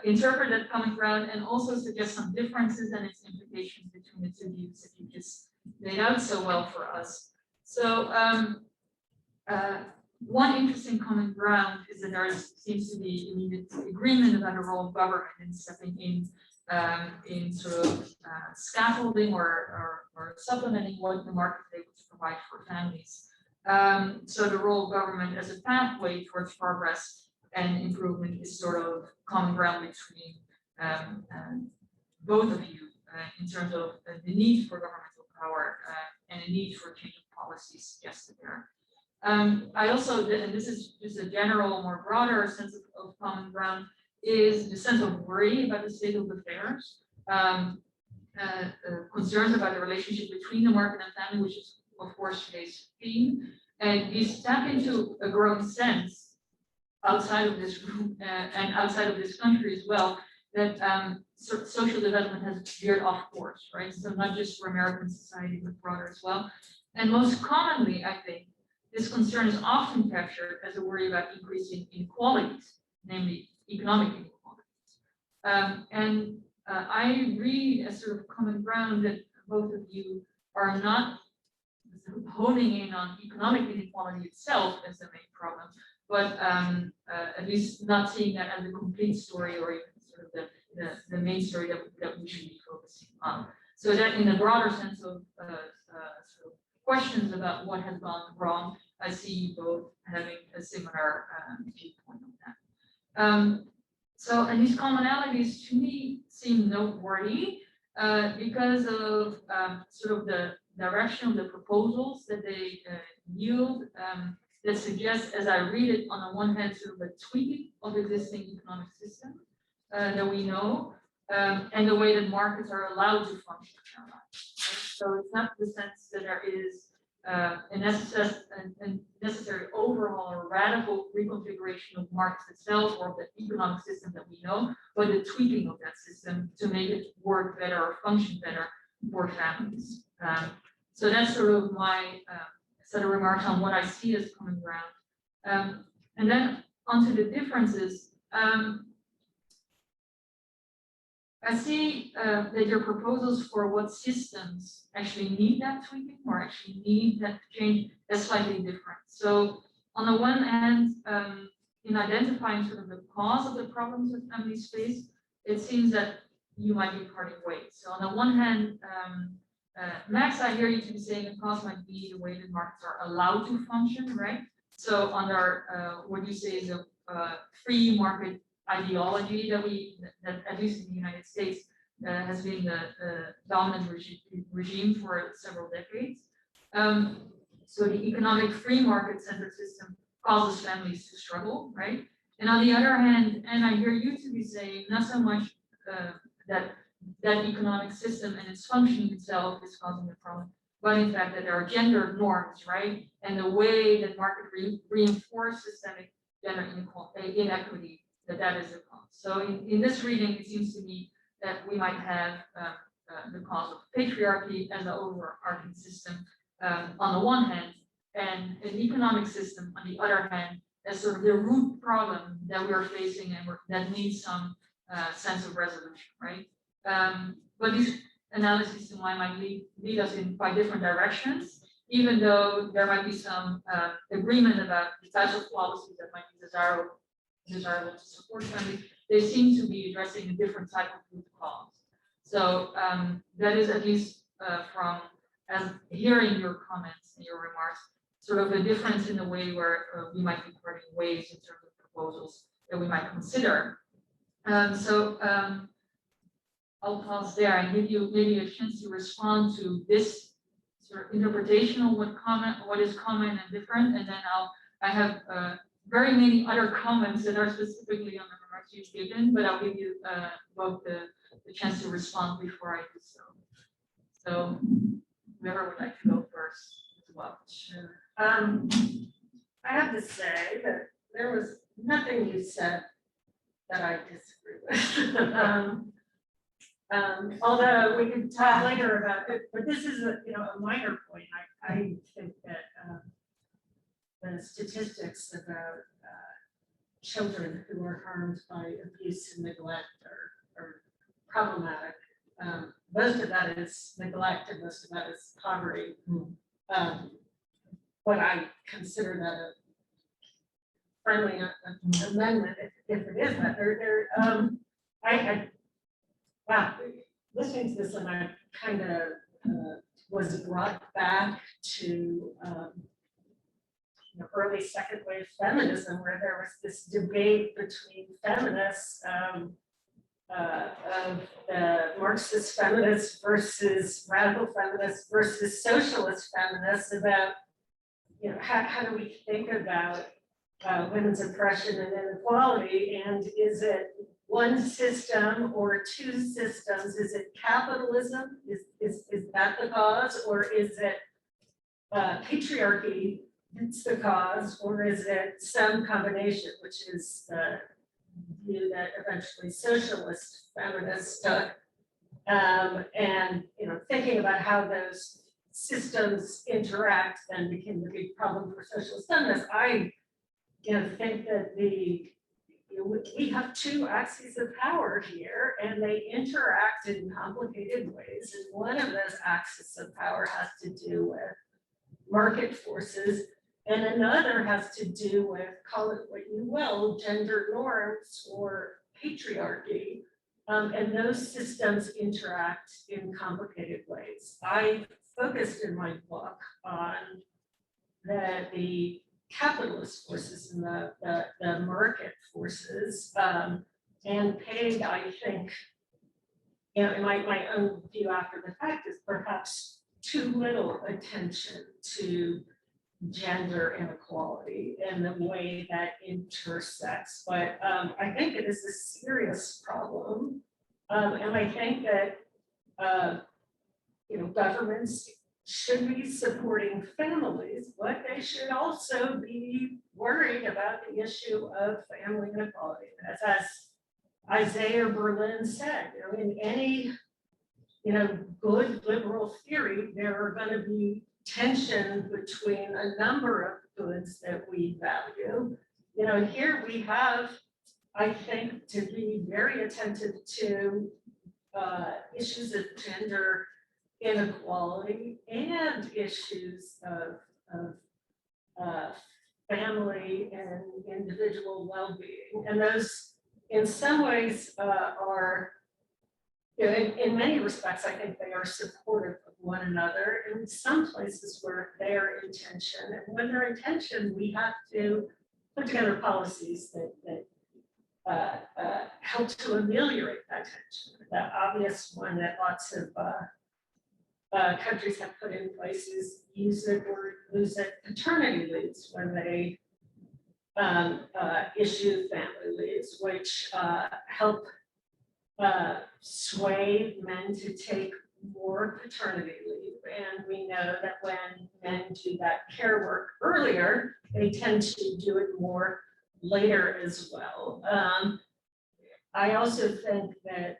interpret that common ground, and also suggest some differences and its implications between the two views that you just laid out so well for us. So one interesting common ground is that there seems to be immediate agreement about the role of government in stepping in sort of scaffolding or supplementing what the market is able to provide for families. So the role of government as a pathway towards progress and improvement is sort of common ground between both of you in terms of the need for governmental power and a need for change of policy suggested there. I also, and this is just a general, more broader sense of common ground, is the sense of worry about the state of affairs, concerns about the relationship between the market and family, which is, of course, today's theme. And you tap into a growing sense outside of this room and outside of this country as well, that social development has veered off course, right? So not just for American society, but broader as well. And most commonly, I think, this concern is often captured as a worry about increasing inequalities, namely economic inequalities. I read as sort of common ground that both of you are not honing in on economic inequality itself as the main problem, but at least not seeing that as a complete story or even sort of the main story that we should be focusing on. So that in a broader sense of sort of questions about what has gone wrong, I see you both having a similar viewpoint on that. So, and these commonalities to me seem noteworthy because of sort of the direction of the proposals that they yield that suggest, as I read it, on the one hand, sort of a tweaking of existing economic system that we know, and the way that markets are allowed to function in our lives. Right? So it's not the sense that there is a necessary overhaul or radical reconfiguration of markets itself or of the economic system that we know, but the tweaking of that system to make it work better or function better for families. So that's sort of my set of remarks on what I see as common ground. And then onto the differences. I see that your proposals for what systems actually need that tweaking or actually need that change is slightly different. So on the one hand, in identifying sort of the cause of the problems that families face, it seems that you might be parting ways. So on the one hand, Max, I hear you to be saying the cause might be the way that markets are allowed to function, right? So under what you say is a free market ideology that at least in the United States has been the dominant regime for several decades. So the economic free market centered system causes families to struggle, right? And on the other hand, and I hear you to be saying not so much that economic system and its functioning itself is causing the problem, but in fact that there are gender norms, right? And the way that market reinforce systemic gender inequity, that is the cause. So in this reading, it seems to me that we might have the cause of patriarchy as an overarching system on the one hand, and an economic system on the other hand, as sort of the root problem that we're facing and that needs some sense of resolution, right? But these analyses to my mind lead us in quite different directions, even though there might be some agreement about the types of policies that might be desirable to support families. They seem to be addressing a different type of root cause. So that is at least from hearing your comments and your remarks, sort of a difference in the way where we might be parting ways in terms of proposals that we might consider. I'll pause there and give you maybe a chance to respond to this sort of interpretation of what is common and different, and then I have very many other comments that are specifically on the remarks you've given, but I'll give you both the chance to respond before I do so. So whoever would like to go first as well. Sure. I have to say that there was nothing you said that I disagree with. Although we can talk later about it, but this is a minor point. I think that the statistics about children who are harmed by abuse and neglect are problematic. Most of that is neglect and most of that is poverty. But I consider that a friendly amendment if it is that. Wow, listening to this and I kind of was brought back to early second wave feminism, where there was this debate between feminists of the Marxist feminists versus radical feminists versus socialist feminists about how do we think about women's oppression and inequality, and is it one system or two systems? Is it capitalism? Is that the cause, or is it patriarchy that's the cause, or is it some combination, which is the view that eventually socialist feminists took, and thinking about how those systems interact then became the big problem for socialist feminists. I think that we have two axes of power here, and they interact in complicated ways. And one of those axes of power has to do with market forces, and another has to do with, call it what you will, gender norms or patriarchy. And those systems interact in complicated ways. I focused in my book on the capitalist forces and the market forces, and paid, I think, in my own view after the fact, is perhaps too little attention to gender inequality and the way that intersects. But I think it is a serious problem, and I think that governments should be supporting families, but they should also be worried about the issue of family inequality. As Isaiah Berlin said, in any good liberal theory, there are going to be tension between a number of goods that we value. Here we have, I think, to be very attentive to issues of gender inequality and issues of family and individual well-being. And those, in some ways, are, in many respects, I think they are supportive of one another. In some places where they are in tension, and when they're in tension, we have to put together policies that help to ameliorate that tension. The obvious one that lots of countries have put in place is use it or lose it paternity leaves when they issue family leaves, which help sway men to take more paternity leave. And we know that when men do that care work earlier, they tend to do it more later as well. I also think that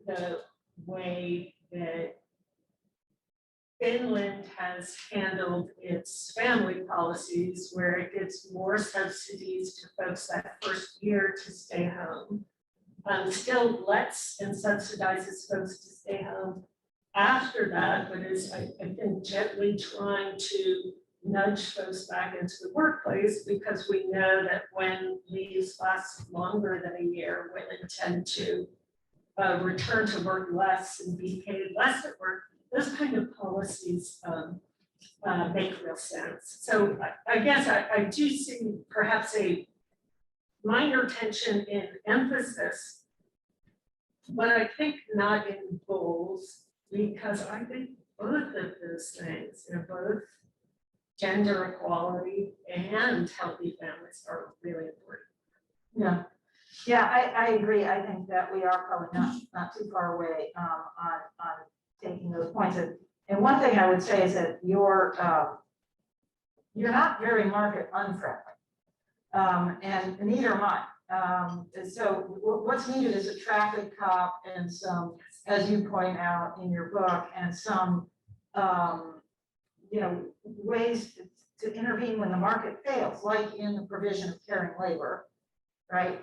the way that Finland has handled its family policies where it gives more subsidies to folks that first year to stay home. Still lets and subsidizes folks to stay home after that, but is, I think, gently trying to nudge folks back into the workplace, because we know that when leaves last longer than a year, women tend to return to work less and be paid less at work. Those kind of policies make real sense. So I guess I do see perhaps a minor tension in emphasis, but I think not in goals, because I think both of those things, both gender equality and healthy families are really important. Yeah. Yeah, I agree. I think that we are probably not too far away on taking those points. And one thing I would say is that you're not very market unfriendly. And neither am I. So what's needed is a traffic cop and some, as you point out in your book, and some ways to intervene when the market fails, like in the provision of caring labor, right?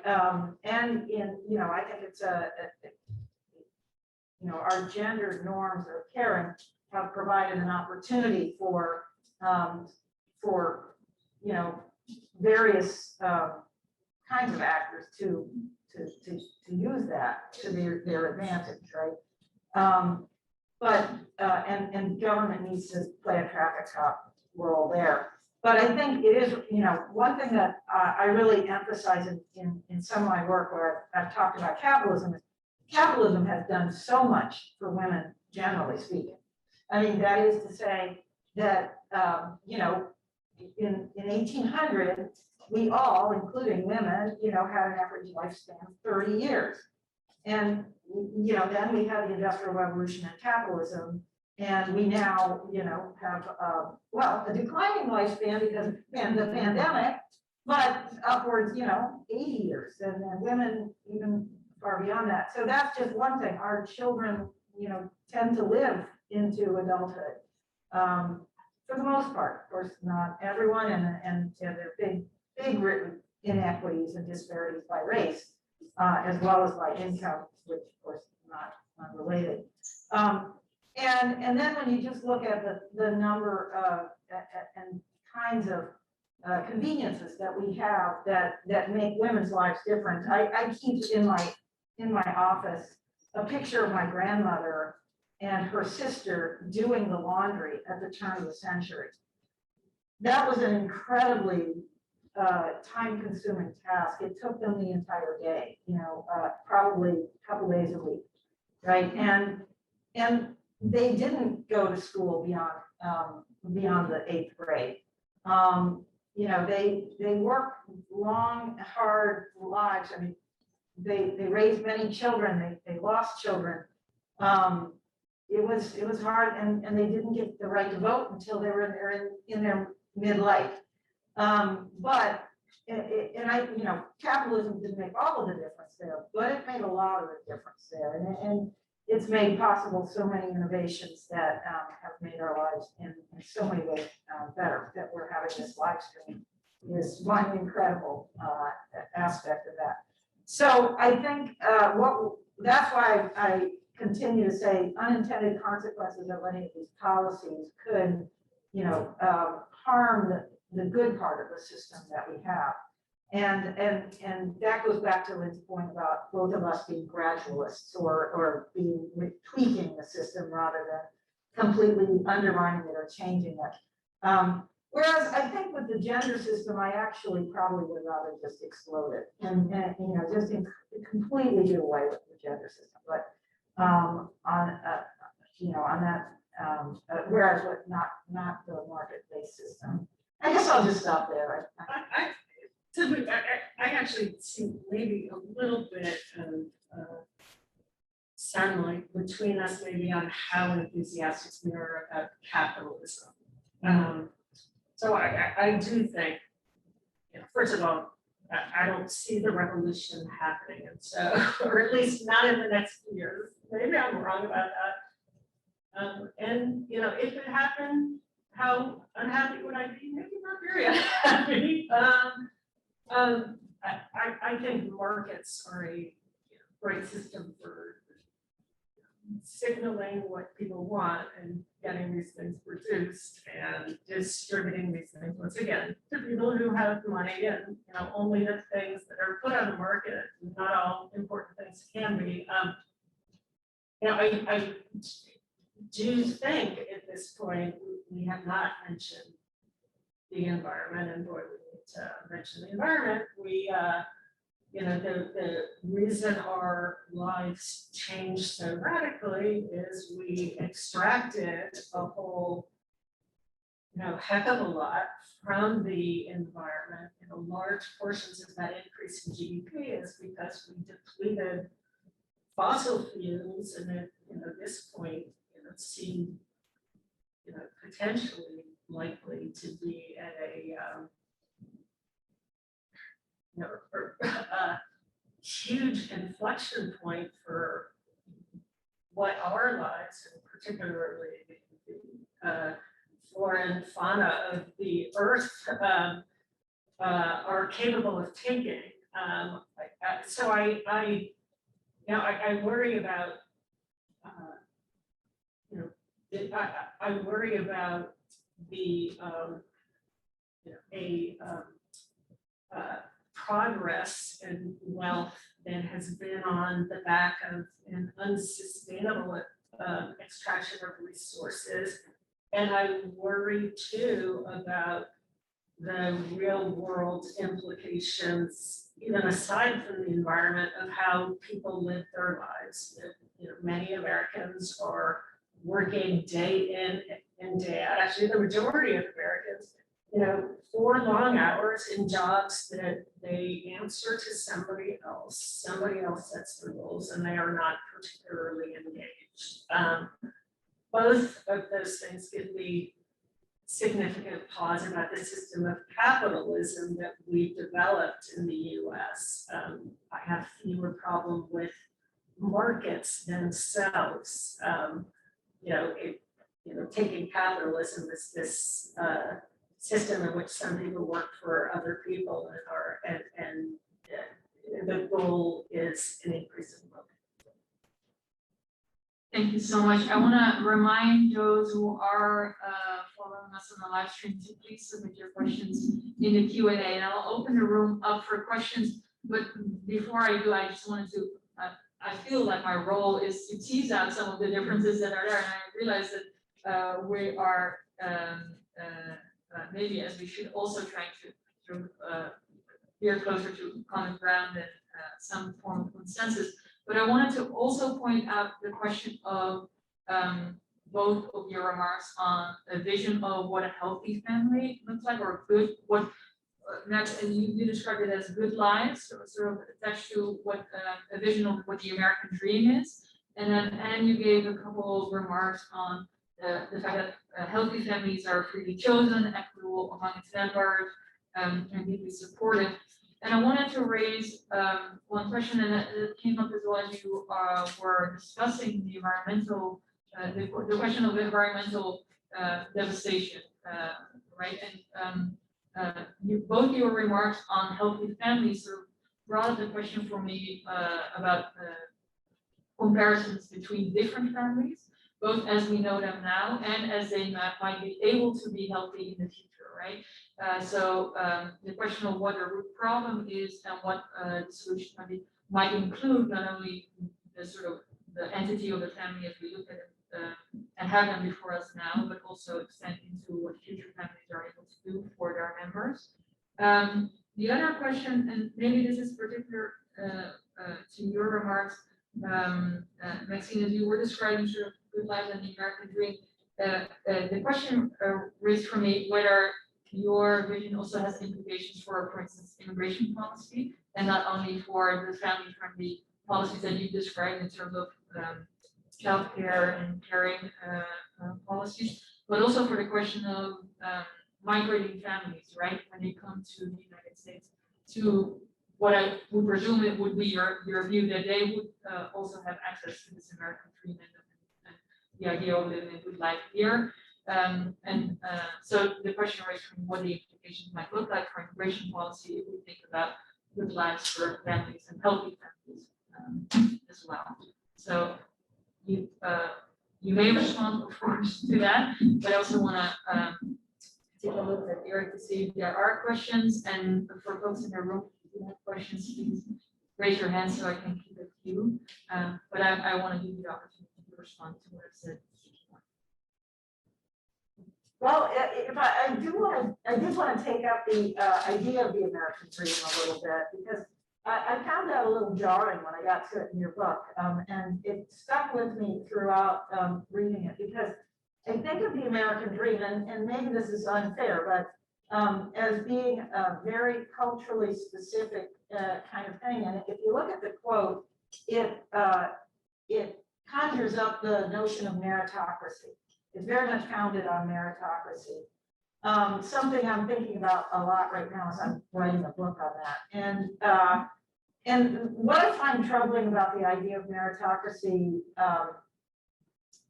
And in, I think it's our gender norms of caring have provided an opportunity for various kinds of actors to use that to their advantage, right? And government needs to play a traffic cop role there. But I think it is, one thing that I really emphasize in some of my work where I've talked about capitalism is capitalism has done so much for women, generally speaking. I mean, that is to say that, in 1800, we all, including women, had an average lifespan of 30 years. And, then we had the Industrial Revolution and capitalism, and we now, have, a declining lifespan because of the pandemic, but upwards, 80 years, and then women even far beyond that. So that's just one thing. Our children, tend to live into adulthood. For the most part, of course, not everyone, and there are big written inequities and disparities by race, as well as by income, which of course is not related. And then when you just look at the number of and kinds of conveniences that we have that make women's lives different, I keep in my office a picture of my grandmother and her sister doing the laundry at the turn of the century. That was an incredibly time-consuming task. It took them the entire day, probably a couple days a week, right? And they didn't go to school beyond the 8th grade. They worked long, hard lives. I mean, they raised many children. They lost children. It was hard, and they didn't get the right to vote until they were in their midlife. But capitalism didn't make all of the difference there, but it made a lot of the difference there, and it's made possible so many innovations that have made our lives in so many ways better. That we're having this live stream is one incredible aspect of that. So I think that's why I continue to say unintended consequences of any of these policies could, harm the good part of the system that we have. And that goes back to Lynn's point about both of us being gradualists or being tweaking the system rather than completely undermining it or changing it. Whereas I think with the gender system, I actually probably would rather just explode it and just completely do away with the gender system. But on that, whereas with not the market-based system. I guess I'll just stop there. I actually see maybe a little bit of sunlight between us, maybe on how enthusiastic we are about capitalism. So I do think, first of all, I don't see the revolution happening, and so, or at least not in the next few years. Maybe I'm wrong about that. And, you know, if it happened, how unhappy would I be? Maybe not very unhappy. I think markets are a great system for signaling what people want and getting these things produced and distributing these things once again to people who have money and, you know, only the things that are put on the market, not all important things can be. You know, I do think at this point we have not mentioned the environment, and boy, we need to mention the environment. We you know, the reason our lives changed so radically is we extracted a whole, you know, heck of a lot from the environment. You know, large portions of that increase in GDP is because we depleted fossil fuels, and at, you know, this point, you know, seem, you know, potentially likely to be at a you know, a huge inflection point for what our lives, and particularly the flora and fauna of the earth, are capable of taking. So I worry about, you know, I worry about the, you know, progress and wealth that has been on the back of an unsustainable extraction of resources. And I worry too about the real world implications, even aside from the environment, of how people live their lives. You know, many Americans are working day in and day out. Actually, the majority of Americans, you know, for long hours in jobs that they answer to somebody else sets the rules, and they are not particularly engaged. Both of those things give me significant pause about the system of capitalism that we've developed in the US. I have fewer problem with markets themselves. You know, taking capitalism as this system in which some people work for other people and the goal is an increase in wealth. Thank you so much. I want to remind those who are following us on the live stream to please submit your questions in the Q&A, and I'll open the room up for questions. But before I do, I just wanted to, I feel like my role is to tease out some of the differences that are there, and I realize that we are maybe, as we should, also trying to veer closer to common ground and some form of consensus. But I wanted to also point out the question of both of your remarks on a vision of what a healthy family looks like, or good, what and you described it as good lives, so sort of attached to what a vision of what the American dream is. And you gave a couple of remarks on the fact that healthy families are freely chosen, equitable among its members, and deeply supported. And I wanted to raise one question, and it came up as well as you were discussing the environmental, the question of environmental devastation, right? And both your remarks on healthy families sort of brought up the question for me about comparisons between different families, both as we know them now and as they might be able to be healthy in the future, right? So the question of what the root problem is and what the solution might include, not only the sort of the entity of the family as we look at it and have them before us now, but also extend into what future families are able to do for their members. The other question, and maybe this is particular to your remarks, Maxine, as you were describing sort of good lives and the American dream, the question raised for me whether your vision also has implications for instance, immigration policy, and not only for the family-friendly policies that you described in terms of childcare and caring policies, but also for the question of migrating families, right? When they come to the United States, to what I would presume it would be your view that they would also have access to this American dream and the idea of living a good life here. So the question raised from what the implications might look like for immigration policy if we think about good lives for families and healthy families as well. So you may respond, of course, to that, but I also want to take a look at Eric to see if there are questions. And for folks in the room, if you have questions, please raise your hand so I can keep a queue. But I want to give you the opportunity to respond to what I've said. Well, if I did want to take up the idea of the American dream a little bit, because I found that a little jarring when I got to it in your book, and it stuck with me throughout reading it, because I think of the American dream, and maybe this is unfair, but as being a very culturally specific kind of thing. And if you look at the quote, it conjures up the notion of meritocracy. It's very much founded on meritocracy. Something I'm thinking about a lot right now as I'm writing a book on that. And what I find troubling about the idea of meritocracy,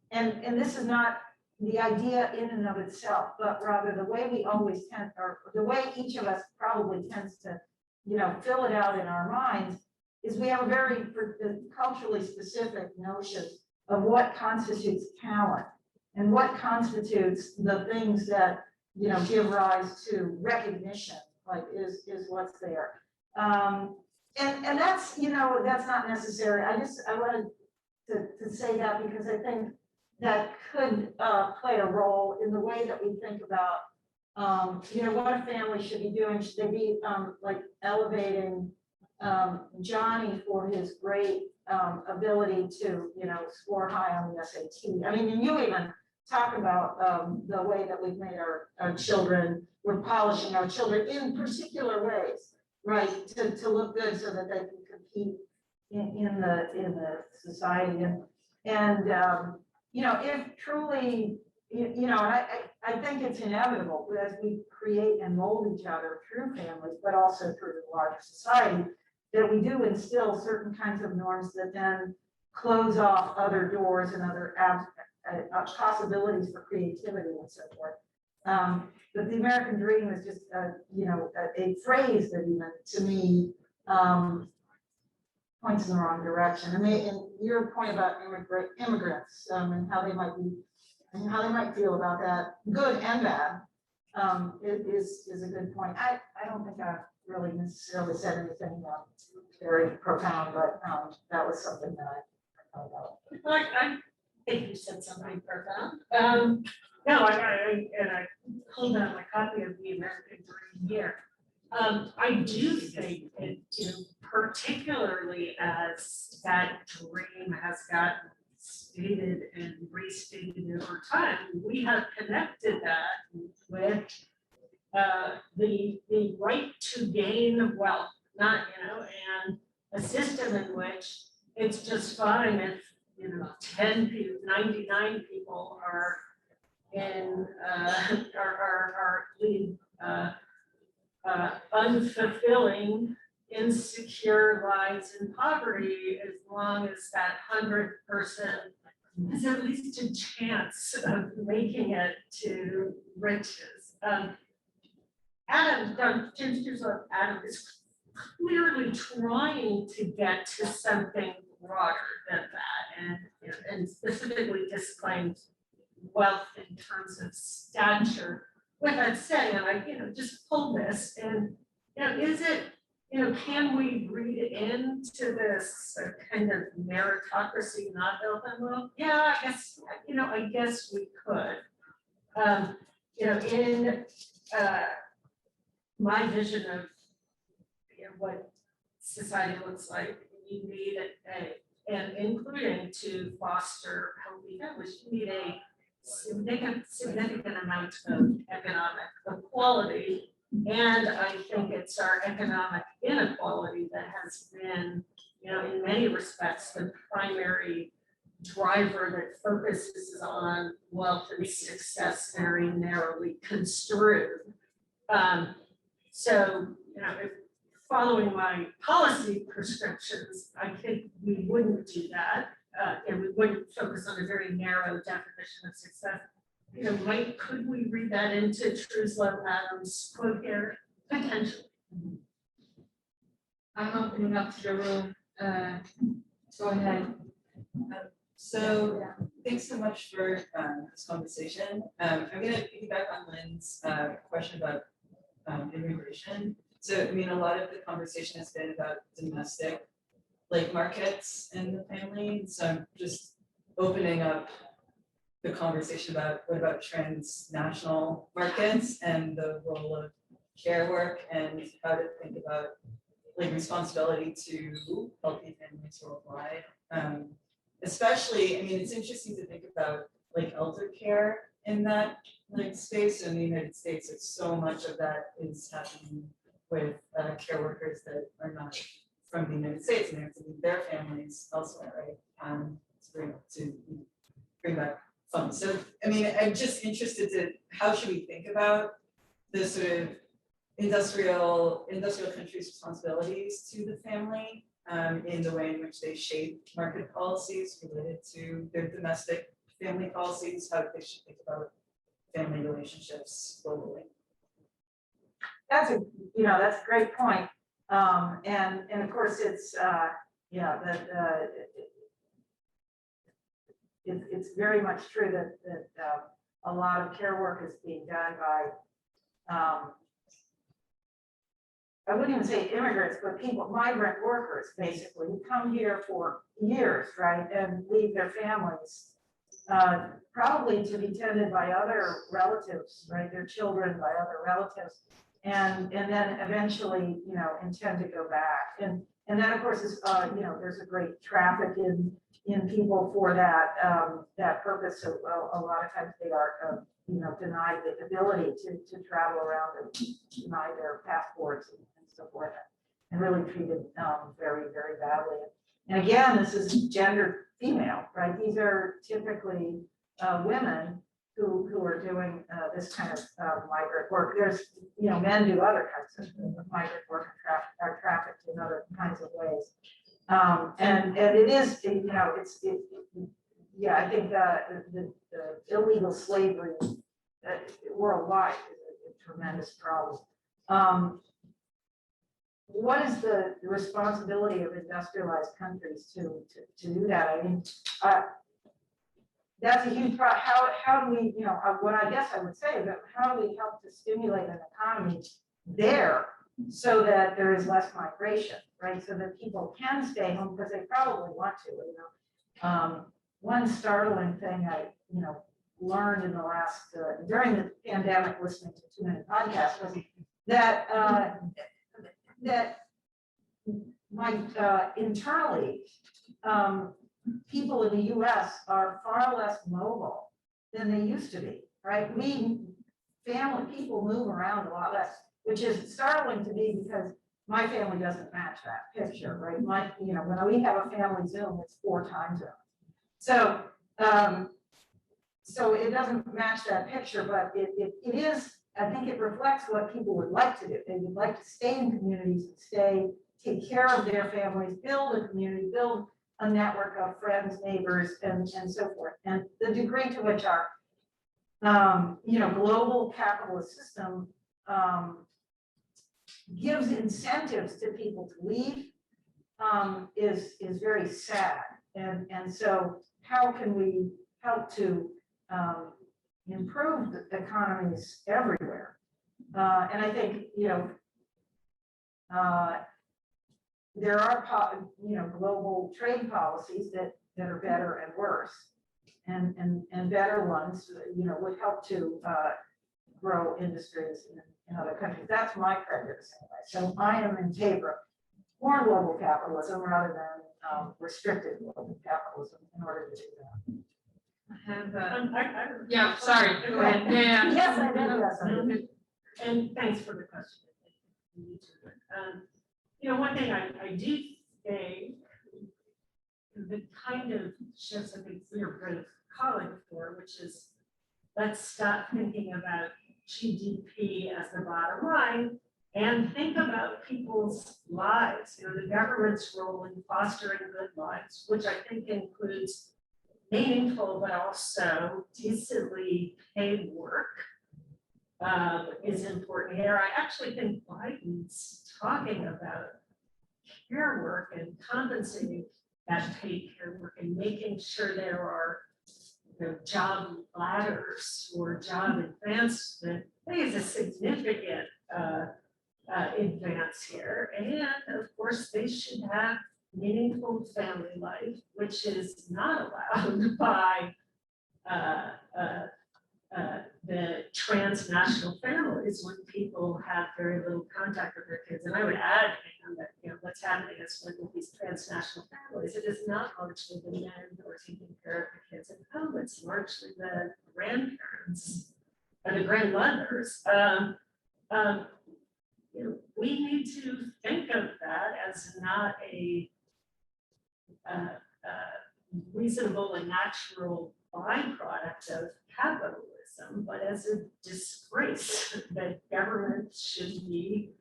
and this is not the idea in and of itself, but rather the way we always tend, or the way each of us probably tends to, fill it out in our minds, is we have a very culturally specific notion of what constitutes talent and what constitutes the things that, give rise to recognition, like is what's there. And that's, that's not necessary. I wanted to say that because I think that could play a role in the way that we think about, what a family should be doing. Should they be like elevating Johnny for his great ability to, score high on the SAT? I mean, and you even talk about the way that we've made our children, we're polishing our children in particular ways, right, to look good so that they can compete in the society. And if truly, I think it's inevitable as we create and mold each other through families, but also through the larger society, that we do instill certain kinds of norms that then close off other doors and other possibilities for creativity and so forth. But the American dream is just, a phrase that even to me points in the wrong direction. And your point about immigrants and how they might be, and how they might feel about that, good and bad, is a good point. I don't think I really necessarily said anything very profound, but that was something that I thought about. I think you said something profound. No, I pulled out my copy of the American Dream here. I do think it, particularly as that dream has gotten stated and restated over time, we have connected that with the right to gain wealth, not, and a system in which it's just fine if 10 people, 99 people are in are lead unfulfilling, insecure lives in poverty, as long as that 100 person has at least a chance of making it to riches. Adam is clearly trying to get to something broader than that, and specifically disclaims wealth in terms of stature. With that said, and I just pulled this, and is it, can we read into this kind of meritocracy, not health and wealth? Yeah, I guess we could. In my vision of what society looks like, you need and including to foster healthy families, you need a significant amount of economic equality. And I think it's our economic inequality that has been, in many respects, the primary driver that focuses on wealth and success very narrowly construed. So, if following my policy prescriptions, I think we wouldn't do that. and we wouldn't focus on a very narrow definition of success. You know, could we read that into Truslow Adams' quote here? Potentially. I'm opening up to the room. Go ahead. So thanks so much for this conversation. I'm going to piggyback on Lynn's question about immigration. So, I mean, a lot of the conversation has been about domestic, like markets in the family. So I'm just opening up the conversation about what about transnational markets and the role of care work and how to think about like responsibility to healthy families worldwide. Especially, I mean, it's interesting to think about like elder care in that like space. In the United States, like so much of that is happening with care workers that are not from the United States and they have to leave their families elsewhere, right? To bring back funds. So, I mean, I'm just interested to how should we think about the sort of industrial countries' responsibilities to the family in the way in which they shape market policies related to their domestic family policies, how they should think about family relationships globally. That's a great point. And of course it's it's very much true that a lot of care work is being done by I wouldn't even say immigrants, but migrant workers basically who come here for years, right, and leave their families, probably to be tended by other relatives, right, their children by other relatives, and then eventually, intend to go back. And then of course is, there's a great traffic in people for that purpose. So a lot of times they are, denied the ability to travel around and denied their passports and so forth, and really treated very, very badly. And again, this is gendered female, right? These are typically women who are doing this kind of migrant work. There's, men do other kinds of migrant work and are trafficked in other kinds of ways. And it is, I think the illegal slavery worldwide is a tremendous problem. What is the responsibility of industrialized countries to do that? I mean, that's a huge problem. How do we, what I guess I would say is that how do we help to stimulate an economy there so that there is less migration, right? So that people can stay home because they probably want to, One startling thing I, learned in the last, during the pandemic, listening to 2 Minute Podcast was that, internally, people in the US are far less mobile than they used to be, right? People move around a lot less, which is startling to me because my family doesn't match that picture, right? When we have a family Zoom, it's 4 time zones. So, so it doesn't match that picture, but it is, I think it reflects what people would like to do. They would like to stay in communities and take care of their families, build a community, build a network of friends, neighbors, and so forth. And the degree to which our, global capitalist system gives incentives to people to leave is very sad. And so how can we help to improve the economies everywhere? And I think, there are, global trade policies that are better and worse, and better ones, would help to grow industries in other countries. That's my prejudice anyway. So I am in favor of more global capitalism rather than restricted global capitalism in order to do that. I have yeah, sorry, go ahead. Yeah. Yes, I know. Yes, I do. And thanks for the question. One thing I do think the kind of shifts I think we are both calling for, which is let's stop thinking about GDP as the bottom line and think about people's lives, the government's role in fostering good lives, which I think includes meaningful but also decently paid work, is important here. I actually think Biden's talking about care work and compensating that paid care work and making sure there are job ladders or job advancement. I think is a significant advance here. And of course, they should have meaningful family life, which is not allowed by the transnational families when people have very little contact with their kids. And I would add that what's happening is with these transnational families, it is not largely the men who are taking care of the kids at home. It's largely the grandparents and the grandmothers. We need to think of that as not a reasonable and natural byproduct of capitalism, but as a disgrace that government should be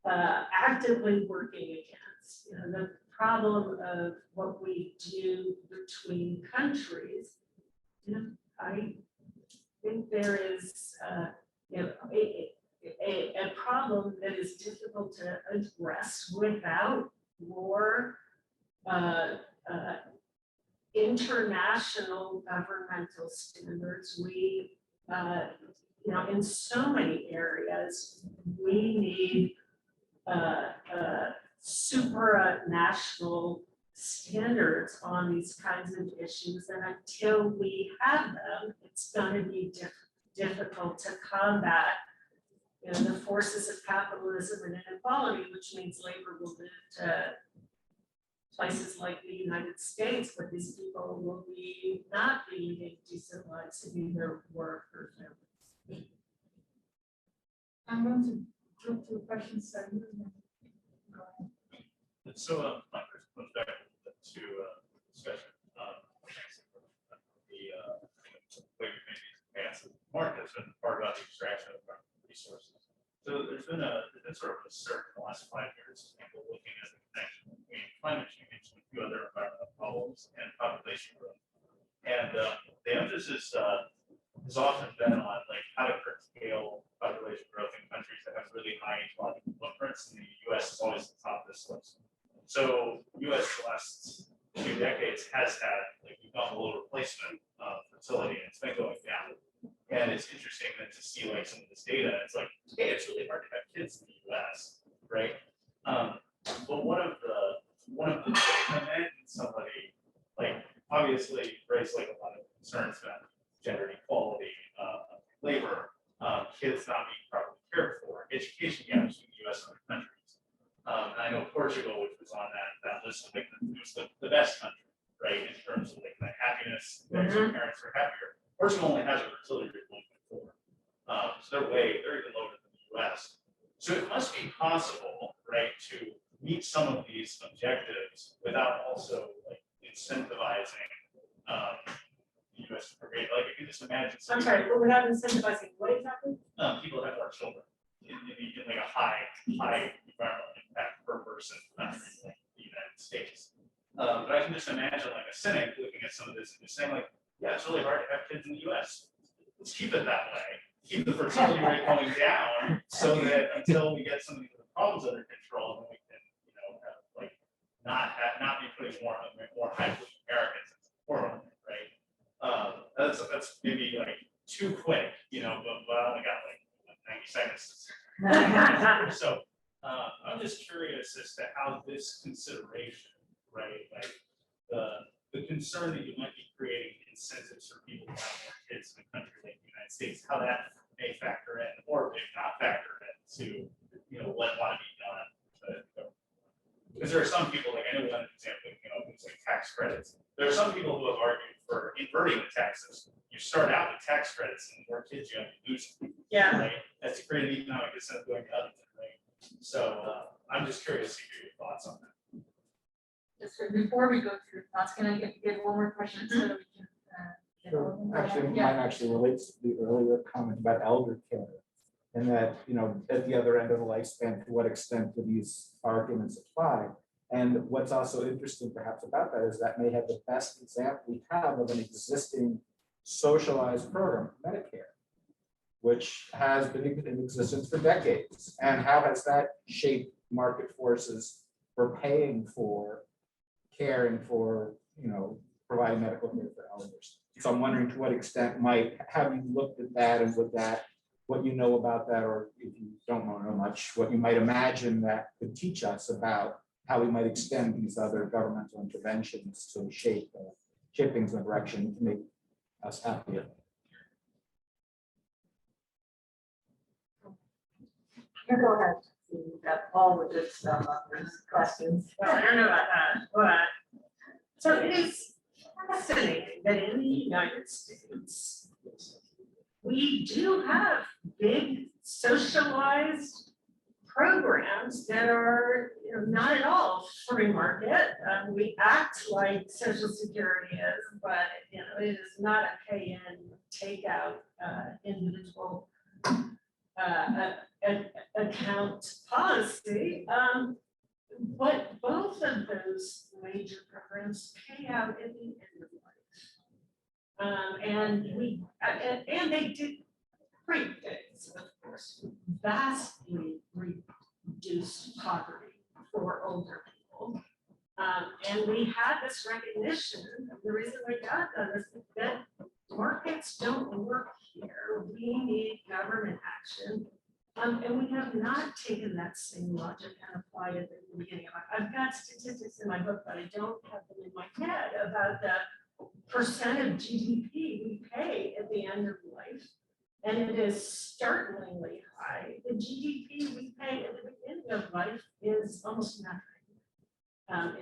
actively working against. The problem of what we do between countries, I think there is a problem that is difficult to address without more international governmental standards. We, in so many areas, we need supranational standards on these kinds of issues, and until we have them, it's going to be difficult to combat the forces of capitalism and inequality, which means labor will move to places like the United States, but these people will not be leading decent lives in either work or family. I'm going to jump to the question 7. So my first comes back to discussion the way we made these advances. Mark has been part about the extraction of resources. So there's been sort of a surge in the last 5 years, people looking at the connection between climate change and a few other environmental problems and population growth. And the emphasis has often been on how to curtail population growth in countries that have really high ecological footprints, and the U.S. is always at the top of this list. So U.S. the last 2 decades has had we've got a little replacement fertility, and it's been going down. And it's interesting then to see some of this data. It's hey, it's really hard to have kids in the U.S., right? But one of the imagine somebody obviously raised a lot of concerns about gender equality, labor, kids not being properly cared for, education gaps in the U.S. and other countries. And I know Portugal, which was on that list, it was the best country, right, in terms of the happiness, parents are happier. Portugal only has a fertility rate of 1.4. So they're even lower than the US. So it must be possible, right, to meet some of these objectives without also incentivizing the US for great. If you just imagine I'm sorry, but we're not incentivizing what exactly? People that have more children in a high environmental impact per person country like the United States. But I can just imagine a cynic looking at some of this and just saying yeah, it's really hard to have kids in the US. Let's keep it that way. Keep the fertility rate going down so that until we get some of these other problems under control, then we can, not be putting more high Americans into hormone, right? That's maybe too quick, but I only got 90 seconds. So I'm just curious as to how this consideration, right, the concern that you might be creating incentives for people to have more kids in a country like the United States, how that may factor in or may not factor into, what ought to be done. Because there are some people, I know one example, things like tax credits. There are some people who have argued for inverting the tax system. You start out with tax credits and the more kids you have, you lose them. Yeah. Right? That's to create an economic incentive going the other way, right? So I'm just curious to hear your thoughts on that. Before we go through thoughts, can I get one more question so that we can Sure. Actually, yeah. mine actually relates to the earlier comment about elder care. And that, at the other end of the lifespan, to what extent do these arguments apply? And what's also interesting perhaps about that is that may have the best example we have of an existing socialized program, Medicare, which has been in existence for decades. And how has that shaped market forces for paying for, caring for, providing medical care for elders? So I'm wondering to what extent have you looked at that, and would that, what you know about that, or if you don't know much, what you might imagine that could teach us about how we might extend these other governmental interventions to shape things in a direction to make us happier. You go ahead. You've got all the good stuff on these questions. Well, I don't know about that, but so it is fascinating that in the United States, we do have big socialized programs that are not at all free market. We act like Social Security is, but it is not a pay-in, take-out individual account policy. But both of those major programs pay out at the end of life. And they did great things, of course, vastly reduced poverty for older people. And we had this recognition of the reason we got that is that markets don't work here. We need government action. And we have not taken that same logic and applied it at the beginning of life. I've got statistics in my book, but I don't have them in my head about the percent of GDP we pay at the end of life. And it is startlingly high. The GDP we pay at the beginning of life is almost nothing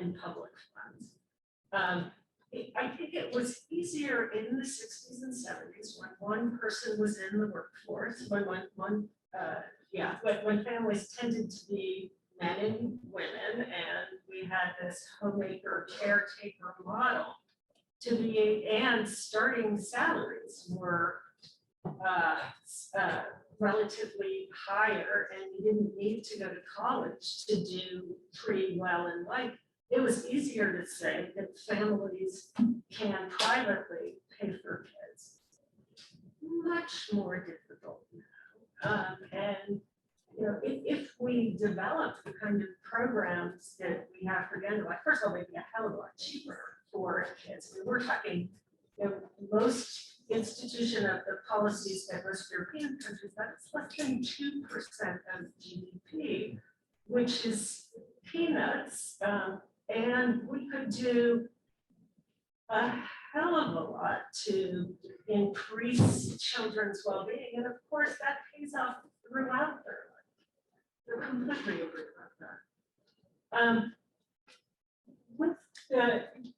in public funds. I think it was easier in the 60s and 70s when one person was in the workforce, when families tended to be men and women, and we had this homemaker caretaker model to be, and starting salaries were relatively higher, and you didn't need to go to college to do pretty well in life. It was easier to say that families can privately pay for kids. Much more difficult now. And if we develop the kind of programs that we have for the end of life, first of all, they'd be a hell of a lot cheaper for kids. I mean, we're talking, most institution of the policies that most European countries, that's less than 2% of GDP, which is peanuts. And we could do a hell of a lot to increase children's well-being. And of course, that pays off throughout their life. They're completely agree about that. With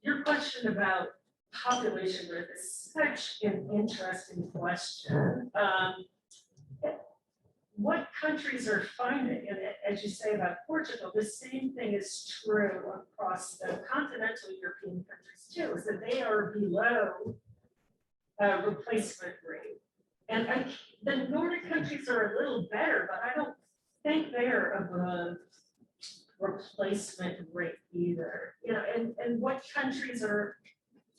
your question about population growth is such an interesting question. What countries are finding, and as you say about Portugal, the same thing is true across the continental European countries too, is that they are below replacement rate. And the Nordic countries are a little better, but I don't think they're above replacement rate either. And what countries are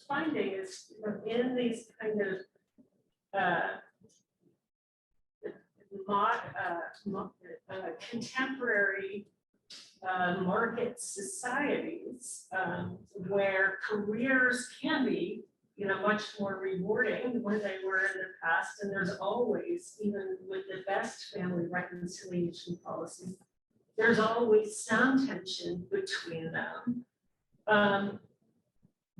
finding is in these kind of contemporary market societies where careers can be much more rewarding than they were in the past, and there's always, even with the best family reconciliation policies, there's always some tension between them.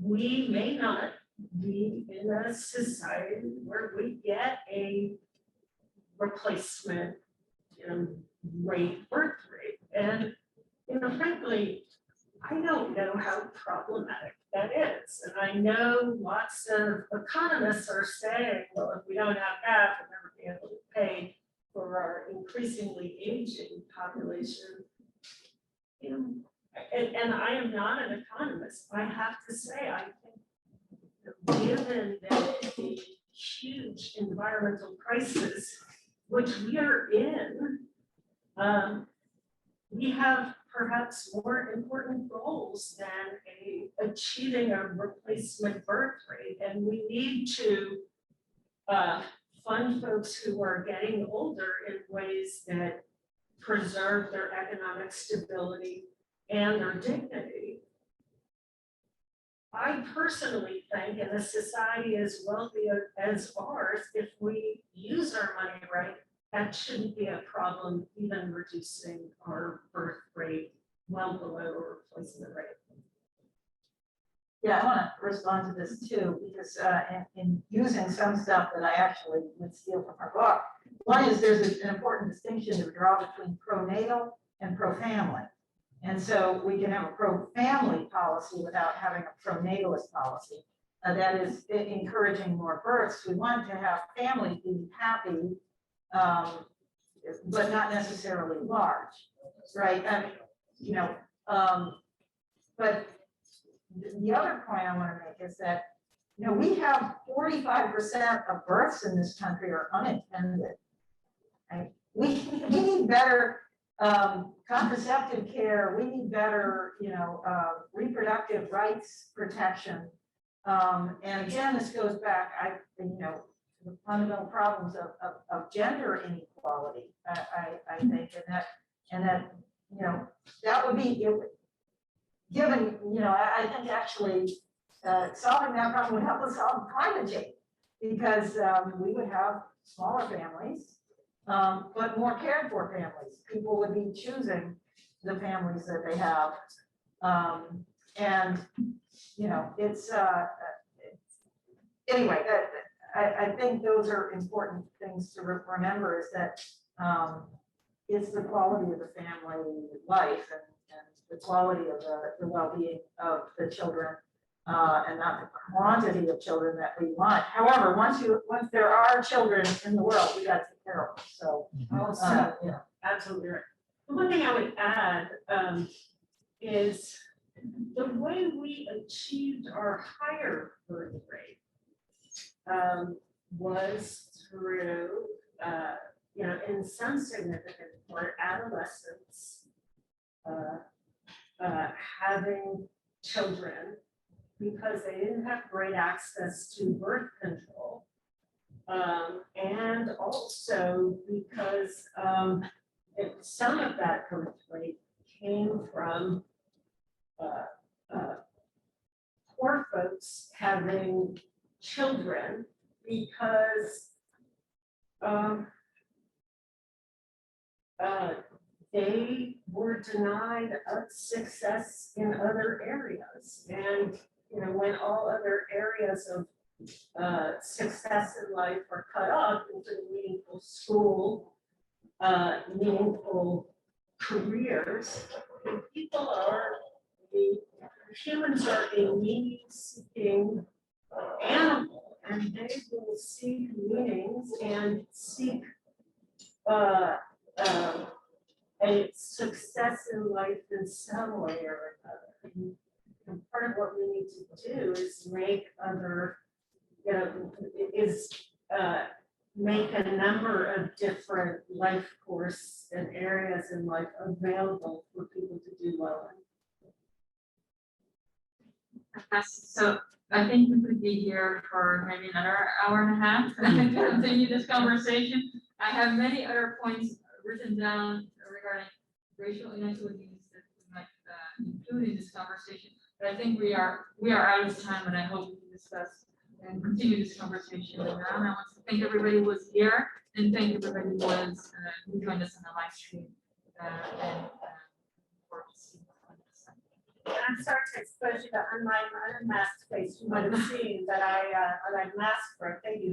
We may not be in a society where we get a replacement rate, birth rate. And frankly, I don't know how problematic that is. And I know lots of economists are saying, well, if we don't have that, we'll never be able to pay for our increasingly aging population. And I am not an economist. I have to say, I think given that the huge environmental crisis which we are in, we have perhaps more important goals than achieving a replacement birth rate. And we need to fund folks who are getting older in ways that preserve their economic stability and their dignity. I personally think in a society as wealthy as ours, if we use our money right, that shouldn't be a problem, even reducing our birth rate well below a replacement rate. Yeah, I want to respond to this too, because in using some stuff that I actually would steal from her book. One is there's an important distinction to draw between pro-natal and pro-family. And so we can have a pro-family policy without having a pro-natalist policy. That is encouraging more births. We want to have families be happy, but not necessarily large, right? But the other point I want to make is that, we have 45% of births in this country are unintended. Right? We need better contraceptive care. We need better, reproductive rights protection. And again, this goes back, the fundamental problems of gender inequality. I think, and that that would be given. I think actually solving that problem would help us solve climate change, because we would have smaller families, but more cared for families. People would be choosing the families that they have, and it's anyway. I think those are important things to remember, is that it's the quality of the family life and the quality of the well-being of the children, and not the quantity of children that we want. However, once there are children in the world, we got to take care of them. So, Absolutely right. The one thing I would add is the way we achieved our higher birth rate was through, in some significant part, adolescents having children because they didn't have great access to birth control, and also because some of that birth rate came from poor folks having children because they were denied success in other areas. And when all other areas of success in life are cut off into meaningful school, meaningful careers, humans are a meaning-seeking animal, and they will seek meanings and seek a success in life in some way or another. And part of what we need to do is make make a number of different life course and areas in life available for people to do well in. So I think we could be here for maybe another hour and a half to continue this conversation. I have many other points written down regarding racial inequities that we might include in this conversation, but I think we are out of time, and I hope we can discuss and continue this conversation later on. I want to thank everybody who was here, and thank everybody who joined us on the live stream. I'm sorry to expose you to my unmasked face. You might have seen that I masked for a thank you.